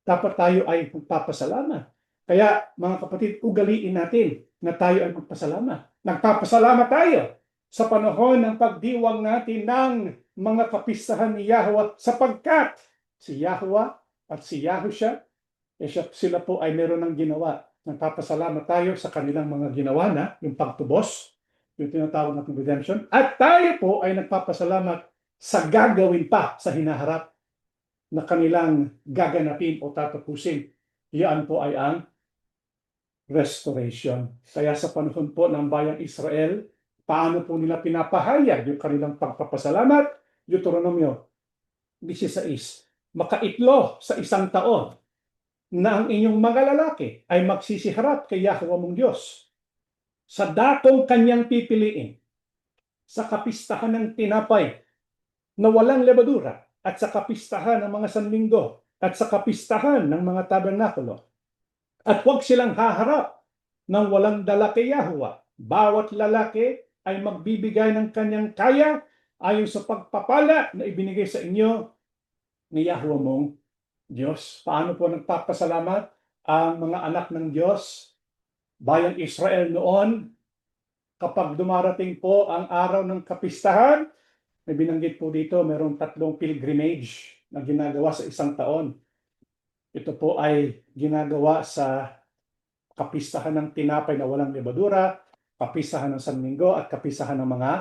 Dapat tayo ay magpapasalamat. Kaya mga kapatid, ugaliin natin na tayo ay magpasalamat. Nagpapasalamat tayo sa panahon ng pagdiwang natin ng mga kapistahan ni Yahweh sapagkat si Yahweh at si Yahusha, sila po ay meron ng ginawa. Nagpapasalamat tayo sa kanilang mga ginawa na, yung pagtubos, yung tinatawag natin redemption, at tayo po ay nagpapasalamat sa gagawin pa sa hinaharap na kanilang gaganapin o tatapusin. Iyan po ay ang restoration. Kaya sa panahon po ng bayang Israel, paano po nila pinapahayag yung kanilang pagpapasalamat? Deuteronomio 16, makaitlo sa isang taon na ang inyong mga lalaki ay magsisiharap kay Yahweh mong Diyos sa datong kanyang pipiliin, sa kapistahan ng tinapay na walang lebadura, at sa kapistahan ng mga sanlinggo, at sa kapistahan ng mga tabernakulo. At huwag silang haharap ng walang dala kay Yahweh. Bawat lalaki ay magbibigay ng kanyang kaya ayon sa pagpapala na ibinigay sa inyo ni Yahweh mong Diyos. Paano po nagpapasalamat ang mga anak ng Diyos, bayang Israel noon, kapag dumarating po ang araw ng kapistahan? May binanggit po dito, mayroong 3 pilgrimage na ginagawa sa isang taon. Ito po ay ginagawa sa kapistahan ng tinapay na walang lebadura, kapistahan ng Sanlinggo, at kapistahan ng mga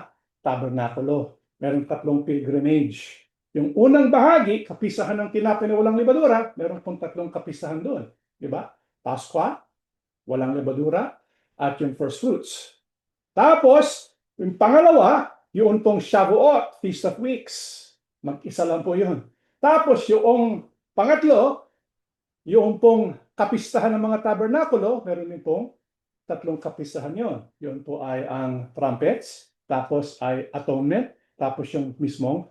tabernakulo. Mayroong 3 pilgrimage. Yung unang bahagi, kapistahan ng tinapay na walang lebadura, mayroong pong 3 kapistahan doon. Di ba? Paskwa, walang lebadura, at yung first fruits. Tapos, yung pangalawa, yung pong Shavuot, Feast of Weeks. Mag-isa lang po yun. Tapos yung pangatlo, yung pong kapistahan ng mga tabernakulo, meron din pong 3 kapistahan yun. Yun po ay ang trumpets, tapos ay atonement, tapos yung mismong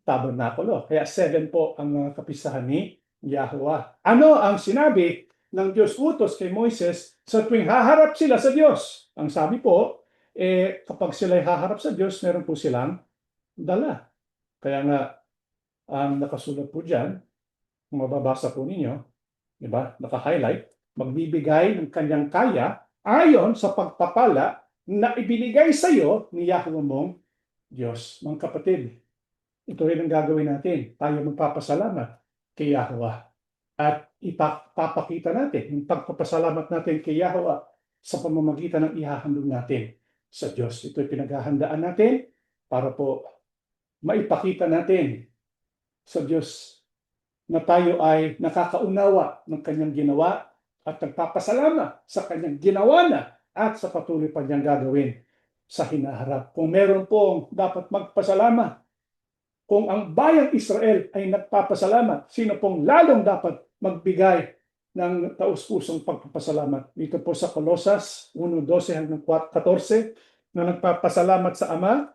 tabernakulo. Kaya 7 po ang mga kapistahan ni Yahweh. Ano ang sinabi ng Diyos utos kay Moises sa tuwing haharap sila sa Diyos? Ang sabi po, kapag sila haharap sa Diyos, meron po silang dala. Kaya nga, ang nakasulat po dyan, kung mababasa po ninyo, di ba, naka-highlight, magbibigay ng kanyang kaya ayon sa pagpapala na ibinigay sa iyo ni Yahweh mong Diyos. Mga kapatid, ito rin ang gagawin natin. Tayo magpapasalamat kay Yahweh. At ipapakita natin yung pagpapasalamat natin kay Yahweh sa pamamagitan ng ihahandog natin sa Diyos. Ito'y pinaghahandaan natin para po maipakita natin sa Diyos na tayo ay nakakaunawa ng kanyang ginawa at nagpapasalamat sa kanyang ginawa na at sa patuloy pa niyang gagawin sa hinaharap. Kung meron pong dapat magpasalamat, kung ang bayang Israel ay nagpapasalamat, sino pong lalong dapat magbigay ng taus-pusong pagpapasalamat? Dito po sa Colosas 1:12 hanggang 14, na nagpapasalamat sa Ama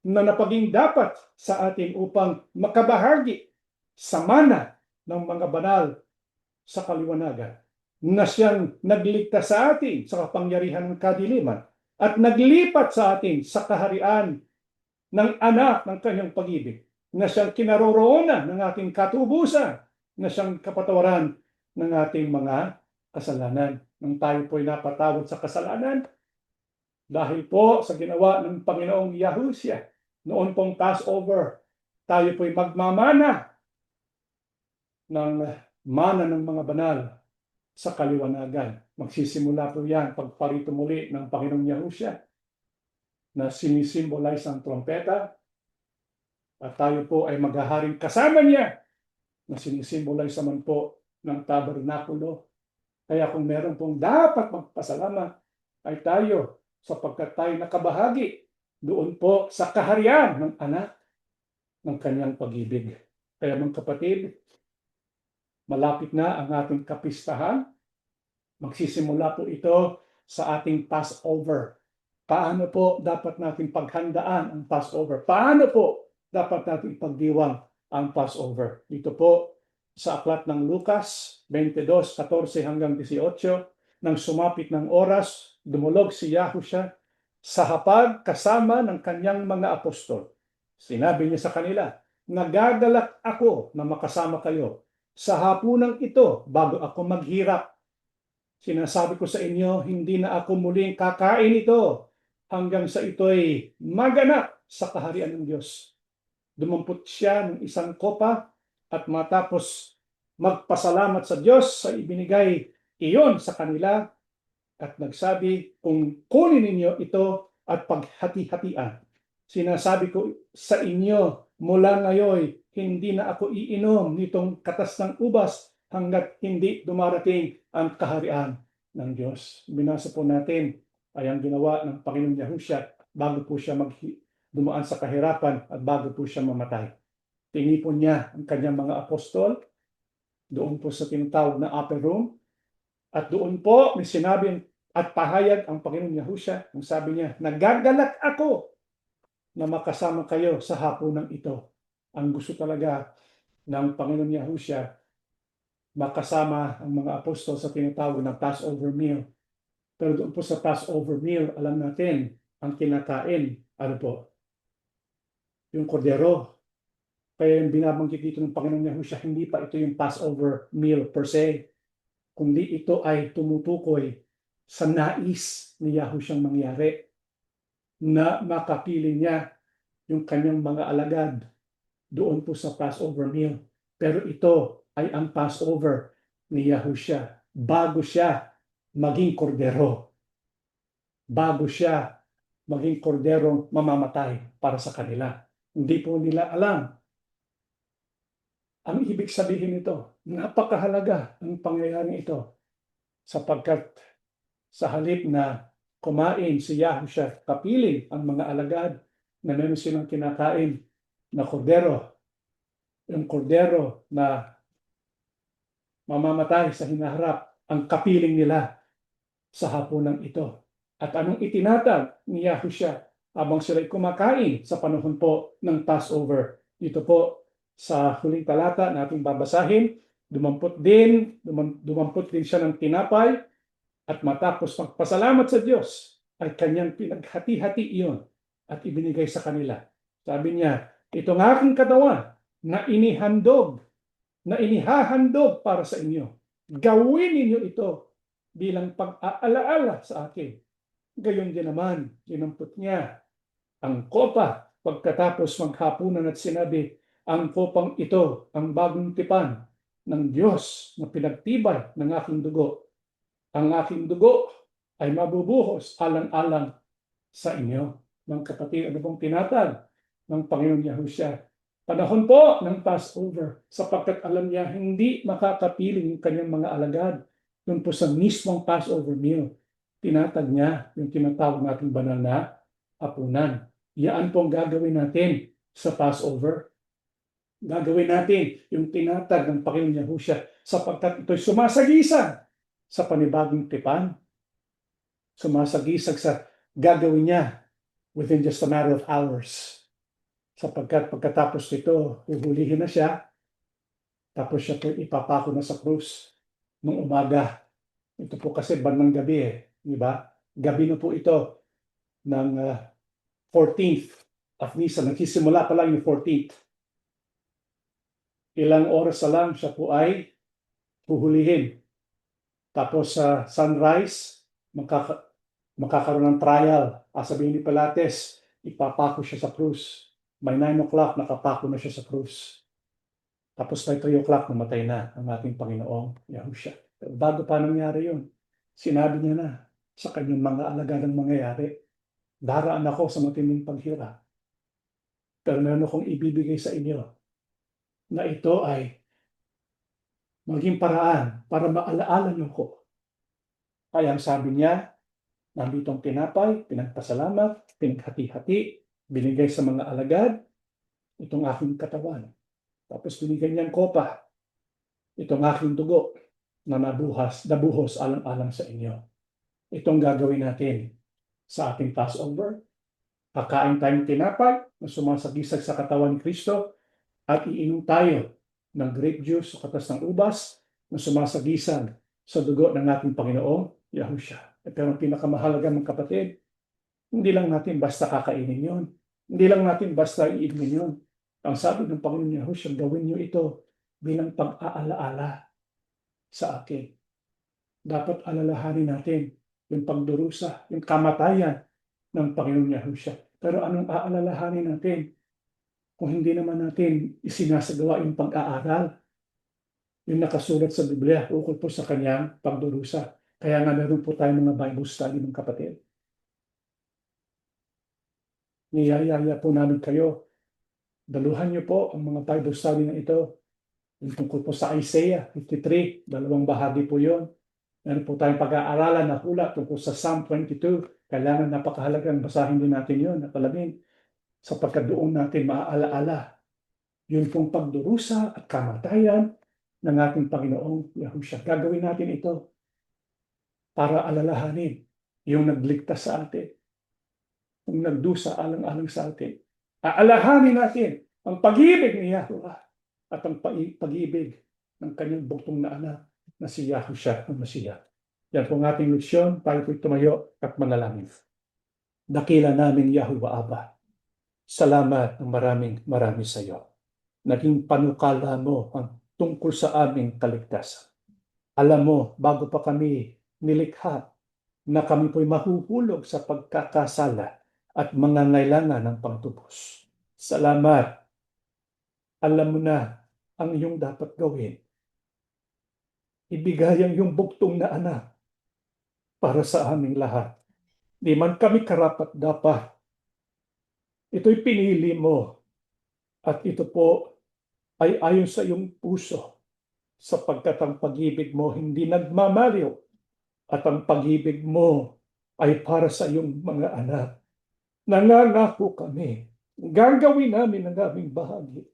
na napaging dapat sa atin upang makabahagi sa mana ng mga banal sa kaliwanagan, na siyang nagligtas sa atin sa kapangyarihan ng kadiliman at naglipat sa atin sa kaharian ng anak ng kanyang pag-ibig, na siyang kinaroroonan ng ating katubusan, na siyang kapatawaran ng ating mga kasalanan. Nang tayo po'y napatawad sa kasalanan, dahil po sa ginawa ng Panginoong Yahushua, noon pong Passover, tayo po'y magmamana ng mana ng mga banal sa kaliwanagan. Magsisimula po yan pagparito muli ng Panginoong Yahushua, na sinisimbolize ang trompeta, At tayo po ay maghaharing kasama niya na sinisimbolize naman po ng tabernakulo. Kaya kung meron pong dapat magpasalamat ay tayo sapagkat tayo nakabahagi doon po sa kaharian ng anak ng kanyang pag-ibig. Kaya mga kapatid, malapit na ang ating kapistahan. Magsisimula po ito sa ating Passover. Paano po dapat natin paghandaan ang Passover? Paano po dapat natin ipagdiwang ang Passover? Dito po sa aklat ng Lucas 22:14 hanggang 18, nang sumapit ng oras, dumulog si Yahusha sa hapag kasama ng kanyang mga apostol. Sinabi niya sa kanila, nagagalak ako na makasama kayo sa hapunang ito bago ako maghirap. Sinasabi ko sa inyo, hindi na ako muling kakain ito hanggang sa ito'y maganap sa kaharian ng Diyos. Dumampot siya ng isang kopa at matapos magpasalamat sa Diyos sa ibinigay iyon sa kanila at nagsabi, kung kunin ninyo ito at paghati-hatian. Sinasabi ko sa inyo, mula ngayon, hindi na ako iinom nitong katas ng ubas hanggat hindi dumarating ang kaharian ng Diyos. Binasa po natin ay ang ginawa ng Panginoon Yahushua bago po siya dumaan sa kahirapan at bago po siya mamatay. Tinipon niya ang kanyang mga apostol doon po sa tinatawag na upper room at doon po may sinabi at pahayag ang Panginoon Yahushua. Ang sabi niya, nagagalak ako na makasama kayo sa hapunan ito. Ang gusto talaga ng Panginoon Yahushua, makasama ang mga apostol sa tinatawag na Passover meal. Pero doon po sa Passover meal, alam natin, ang kinakain, ano po? Yung kordero. Kaya yung binabanggit dito ng Panginoon Yahushua, hindi pa ito yung Passover meal per se, kundi ito ay tumutukoy sa nais ni Yahushua mangyari na makapili niya yung kanyang mga alagad doon po sa Passover meal. Pero ito ay ang Passover ni Yahushua bago siya maging kordero. Bago siya maging korderong mamamatay para sa kanila. Hindi po nila alam. Ang ibig sabihin nito, napakahalaga ang pangyayari ito sapagkat sa halip na kumain si Yahushua, kapiling ang mga alagad na meron silang kinakain na kordero. Yung kordero na mamamatay sa hinaharap ang kapiling nila sa hapunan ito. At anong itinatag ni Yahushua habang sila'y kumakain sa panahon po ng Passover? Dito po sa huling talata na ating babasahin, dumampot din siya ng tinapay at matapos magpasalamat sa Diyos ay kanyang pinaghati-hati iyon at ibinigay sa kanila. Sabi niya, ito ng aking katawan na inihahandog para sa inyo. Gawin ninyo ito bilang pag-aalaala sa akin. Gayon din naman, dinampot niya ang kopa pagkatapos maghapunan at sinabi, ang kopang ito ang bagong tipan ng Diyos na pinagtibay ng aking dugo. Ang aking dugo ay mabubuhos alang-alang sa inyo. Mga kapatid, ano bang tinatag ng Panginoon Yahushua? Panahon po ng Passover sapagkat alam niya hindi makakapiling yung kanyang mga alagad doon po sa mismong Passover meal. Tinatag niya yung tinatawag nating banal na hapunan. Yan po ang gagawin natin sa Passover. Gagawin natin yung tinatag ng Panginoon Yahushua sapagkat ito'y sumasagisag sa panibagong tipan. Sumasagisag sa gagawin niya within just a matter of hours. Sapagkat pagkatapos nito, huhulihin na siya, tapos siya po ipapako na sa krus ng umaga. Ito po kasi bandang gabi di ba? Gabi na po ito ng 14th of Nisan. Nagsisimula pa lang yung 14th. Ilang oras na lang siya po ay huhulihin. Tapos sa sunrise, makakaroon ng trial. Sabihin ni Pilates, ipapako siya sa krus. By 9 o'clock, nakapako na siya sa krus. Tapos by 3 o'clock, namatay na ang ating Panginoong Yahushua. Bago pa nangyari yun, sinabi niya na sa kanyang mga alagadang mangyayari, daraan ako sa matinding paghirap. Pero meron akong ibibigay sa inyo na ito ay maging paraan para maalaala niyo ko. Kaya ang sabi niya, nandito ang tinapay, pinagpasalamat, pinaghati-hati, binigay sa mga alagad, itong aking katawan. Tapos binigay niya ang kopa, itong aking dugo na nabuhos alang-alang sa inyo. Itong gagawin natin sa ating Passover. Kakain tayong tinapay na sumasagisag sa katawan ni Kristo at iinom tayo ng grape juice o katas ng ubas na sumasagisag sa dugo ng ating Panginoong Yahushua. Pero ang pinakamahalaga mga kapatid, hindi lang natin basta kakainin yun. Hindi lang natin basta iinumin yun. Ang sabi ng Panginoong Yahushua, gawin niyo ito bilang pag-aalaala sa akin. Dapat alalahanin natin yung pagdurusa, yung kamatayan ng Panginoong Yahushua. Pero anong aalalahanin natin kung hindi naman natin isinasagawa yung pag-aaral, yung nakasulat sa Biblia ukol po sa kanyang pagdurusa. Kaya nga meron po tayong mga Bible study ng kapatid. Niyayaya po namin kayo. Daluhan niyo po ang mga Bible study na ito. Yung tungkol po sa Isaiah 53, dalawang bahagi po yun. Meron po tayong pag-aaralan na hula tungkol sa Psalm 22. Kailangan napakahalagang basahin din natin yun at alamin sapagkat doon natin maaalaala yun pong pagdurusa at kamatayan ng ating Panginoong Yahushua. Gagawin natin ito para alalahanin yung nagligtas sa atin, yung nagdusa alang-alang sa atin. Aalahanin natin ang pag-ibig ni Yahuwah at ang pag-ibig ng kanyang bugtong na anak na si Yahushua ang Masiyah. Yan po ang ating leksyon. Tayo po'y tumayo at manalangin. Dakila namin Yahuwah Abba. Salamat ng maraming sa iyo. Naging panukala mo ang tungkol sa aming kaligtasan. Alam mo, bago pa kami nilikha, na kami po'y mahuhulog sa pagkakasala at mangangailangan ng pagtubos. Salamat. Alam mo na ang iyong dapat gawin. Ibigay ang iyong bugtong na anak para sa aming lahat. Di man kami karapat-dapat. Ito'y pinili mo at ito po ay ayon sa iyong puso sapagkat ang pag-ibig mo hindi nagmamaliw at ang pag-ibig mo ay para sa iyong mga anak. Nangangako kami, gagawin namin ang aming bahagi.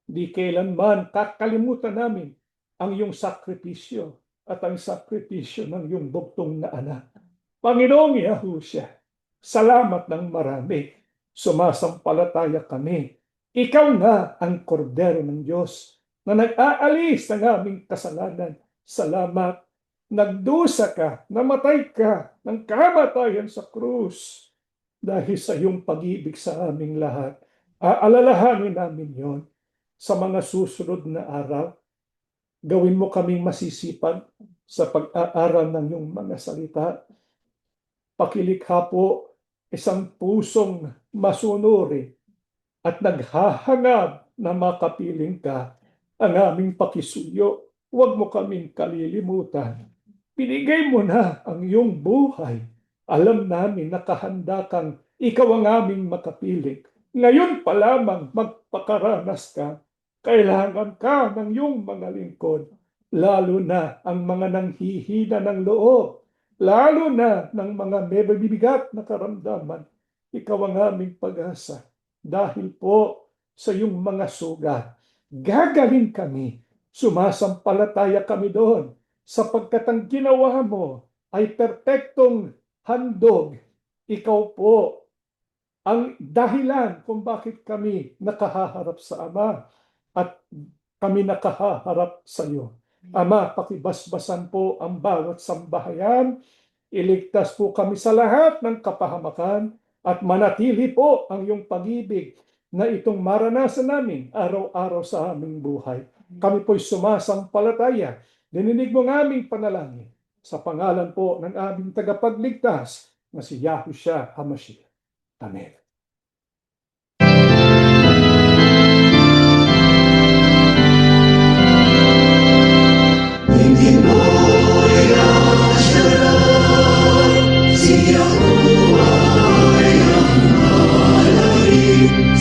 Di kailanman kakalimutan namin ang iyong sakripisyo at ang sakripisyo ng iyong bugtong na anak. Panginoong Yahushua, salamat ng marami. Sumasampalataya kami. Ikaw na ang kordero ng Diyos na nag-aalis ng aming kasalanan. Salamat. Nagdusa ka, namatay ka ng kamatayan sa krus. Dahil sa iyong pag-ibig sa aming lahat, aalalahanin namin yon sa mga susunod na araw. Gawin mo kaming masisipag sa pag-aaral ng iyong mga salita. Pakilikha po isang pusong masunuri at naghahangad na makapiling ka. Ang aming pakisuyo, huwag mo kaming kalilimutan. Binigay mo na ang iyong buhay. Alam namin nakahanda kang ikaw ang aming makapiling. Ngayon pa lamang magpakaranas ka. Kailangan ka ng iyong mga lingkod, lalo na ang mga nanghihina ng loob, lalo na ng mga mabibigat na karamdaman. Ikaw ang aming pag-asa. Dahil po sa iyong mga sugat, gagaling kami. Sumasampalataya kami doon sapagkat ang ginawa mo ay perpektong handog. Ikaw po ang dahilan kung bakit kami nakahaharap sa Ama at kami nakahaharap sa iyo. Ama, pakibasbasan po ang bawat sambahayan. Iligtas po kami sa lahat ng kapahamakan at manatili po ang iyong pag-ibig na itong maranasan namin araw-araw sa aming buhay. Kami po'y sumasampalataya. Dininig mo ng aming panalangin sa pangalan po ng aming tagapagligtas na si Yahushua HaMashiach. Amen.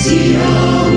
Siya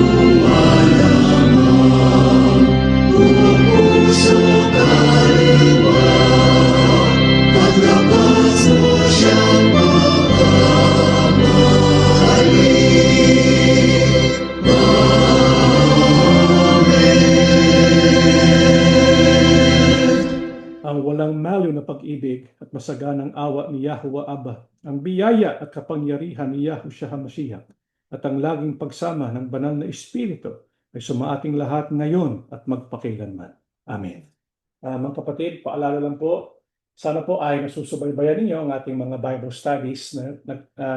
na pag-ibig at masaganang awa ni Yahuwah Abba, ang biyaya at kapangyarihan ni Yahushua HaMashiach, at ang laging pagsama ng banal na Espiritu ay sumaating lahat ngayon at magpakailanman. Amen. Mga kapatid, paalala lang po, sana po ay nasusubaybayan ninyo ang ating mga Bible studies na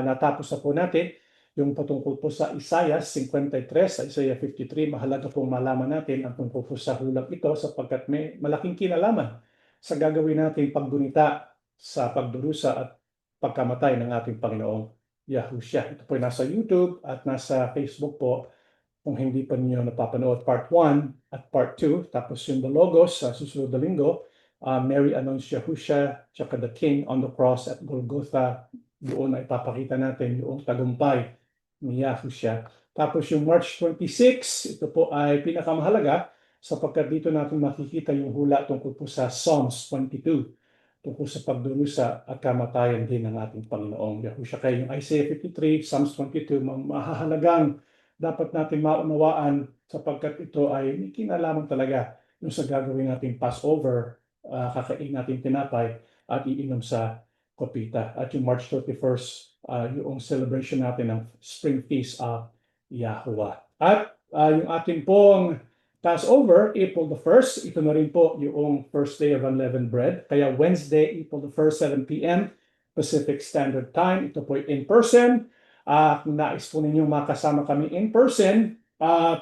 natapos na po natin yung patungkol po sa Isaiah 53, sa Isaiah 53. Mahalaga pong malaman natin ang tungkol po sa hulat ito sapagkat may malaking kinalaman sa gagawin nating paggunita sa pagdurusa at pagkamatay ng ating Panginoong Yahushua. Ito po ay nasa YouTube at nasa Facebook po. Kung hindi pa niyo napapanood part 1 at part 2, tapos yung the logos sa susunod na linggo, Mary Announce Yahushua, tsaka the King on the Cross at Golgotha, doon ay ipapakita natin yung tagumpay ni Yahushua. Tapos yung March 26, ito po ay pinakamahalaga sapagkat dito natin makikita yung hula tungkol po sa Psalms 22, tungkol sa pagdurusa at kamatayan din ng ating Panginoong Yahushua. Kaya yung Isaiah 53, Psalms 22, mahahalagang dapat natin maunawaan sapagkat ito ay may kinalaman talaga yung sa gagawin nating Passover, kakain natin tinapay at iinom sa kopita. At yung March 31st, yung celebration natin ng Spring Feast of Yahuwah. At yung ating pong Passover, April the 1st, ito na rin po yung first day of unleavened bread. Kaya Wednesday, April the 1st, 7 p.m. Pacific Standard Time. Ito po in person. Kung nais po ninyong makasama kami in person,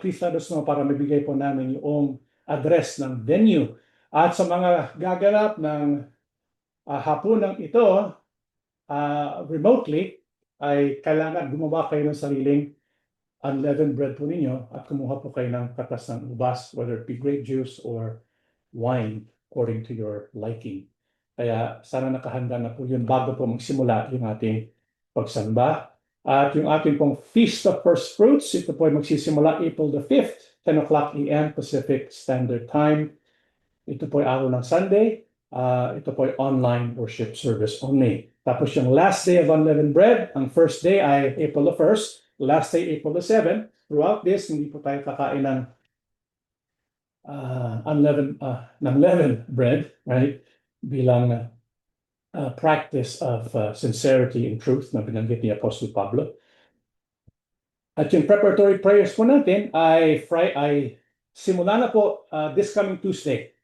please let us know para mabigay po namin yung address ng venue. At sa mga gaganap ng hapunan ito remotely, ay kailangan gumawa kayo ng sariling unleavened bread po ninyo at kumuha po kayo ng katas ng ubas, whether it be grape juice or wine according to your liking. Kaya sana nakahanda na po yun bago po magsimula yung ating pagsamba. At yung ating pong Feast of First Fruits, ito po ay magsisimula April the 5th, 10 o'clock a.m. Pacific Standard Time. Ito po ay araw ng Sunday. Ito po ay online worship service only. Tapos yung last day of unleavened bread, ang first day ay April the 1st, last day April the 7th. Throughout this, hindi po tayo kakain ng leavened bread, right? Bilang practice of sincerity and truth na binanggit ni Apostle Pablo. At yung preparatory prayers po natin ay simula na po this coming Tuesday,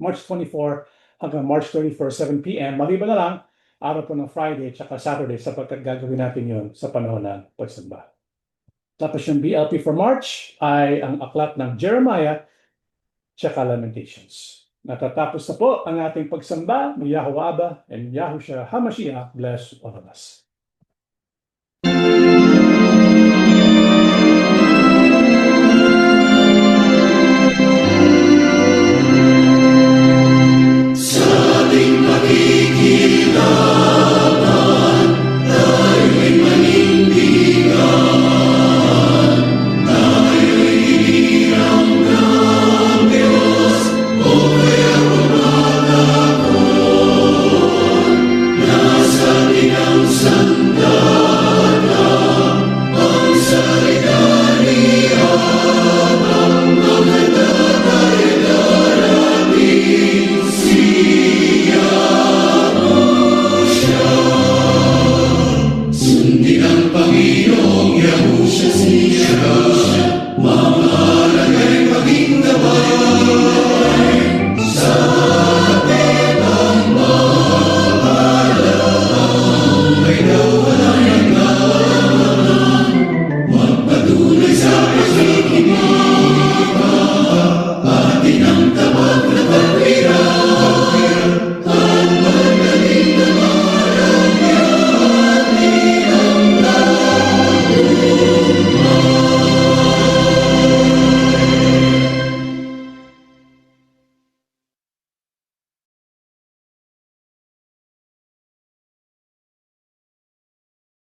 March 24 hanggang March 31st, 7 p.m. Maliban na lang, araw po ng Friday at Saturday sapagkat gagawin natin yon sa panahon ng pagsamba. Tapos yung BLP for March ay ang aklat ng Jeremiah tsaka Lamentations. Natatapos na po ang ating pagsamba ng Yahuwah Abba and Yahushua HaMashiach. Bless all of us.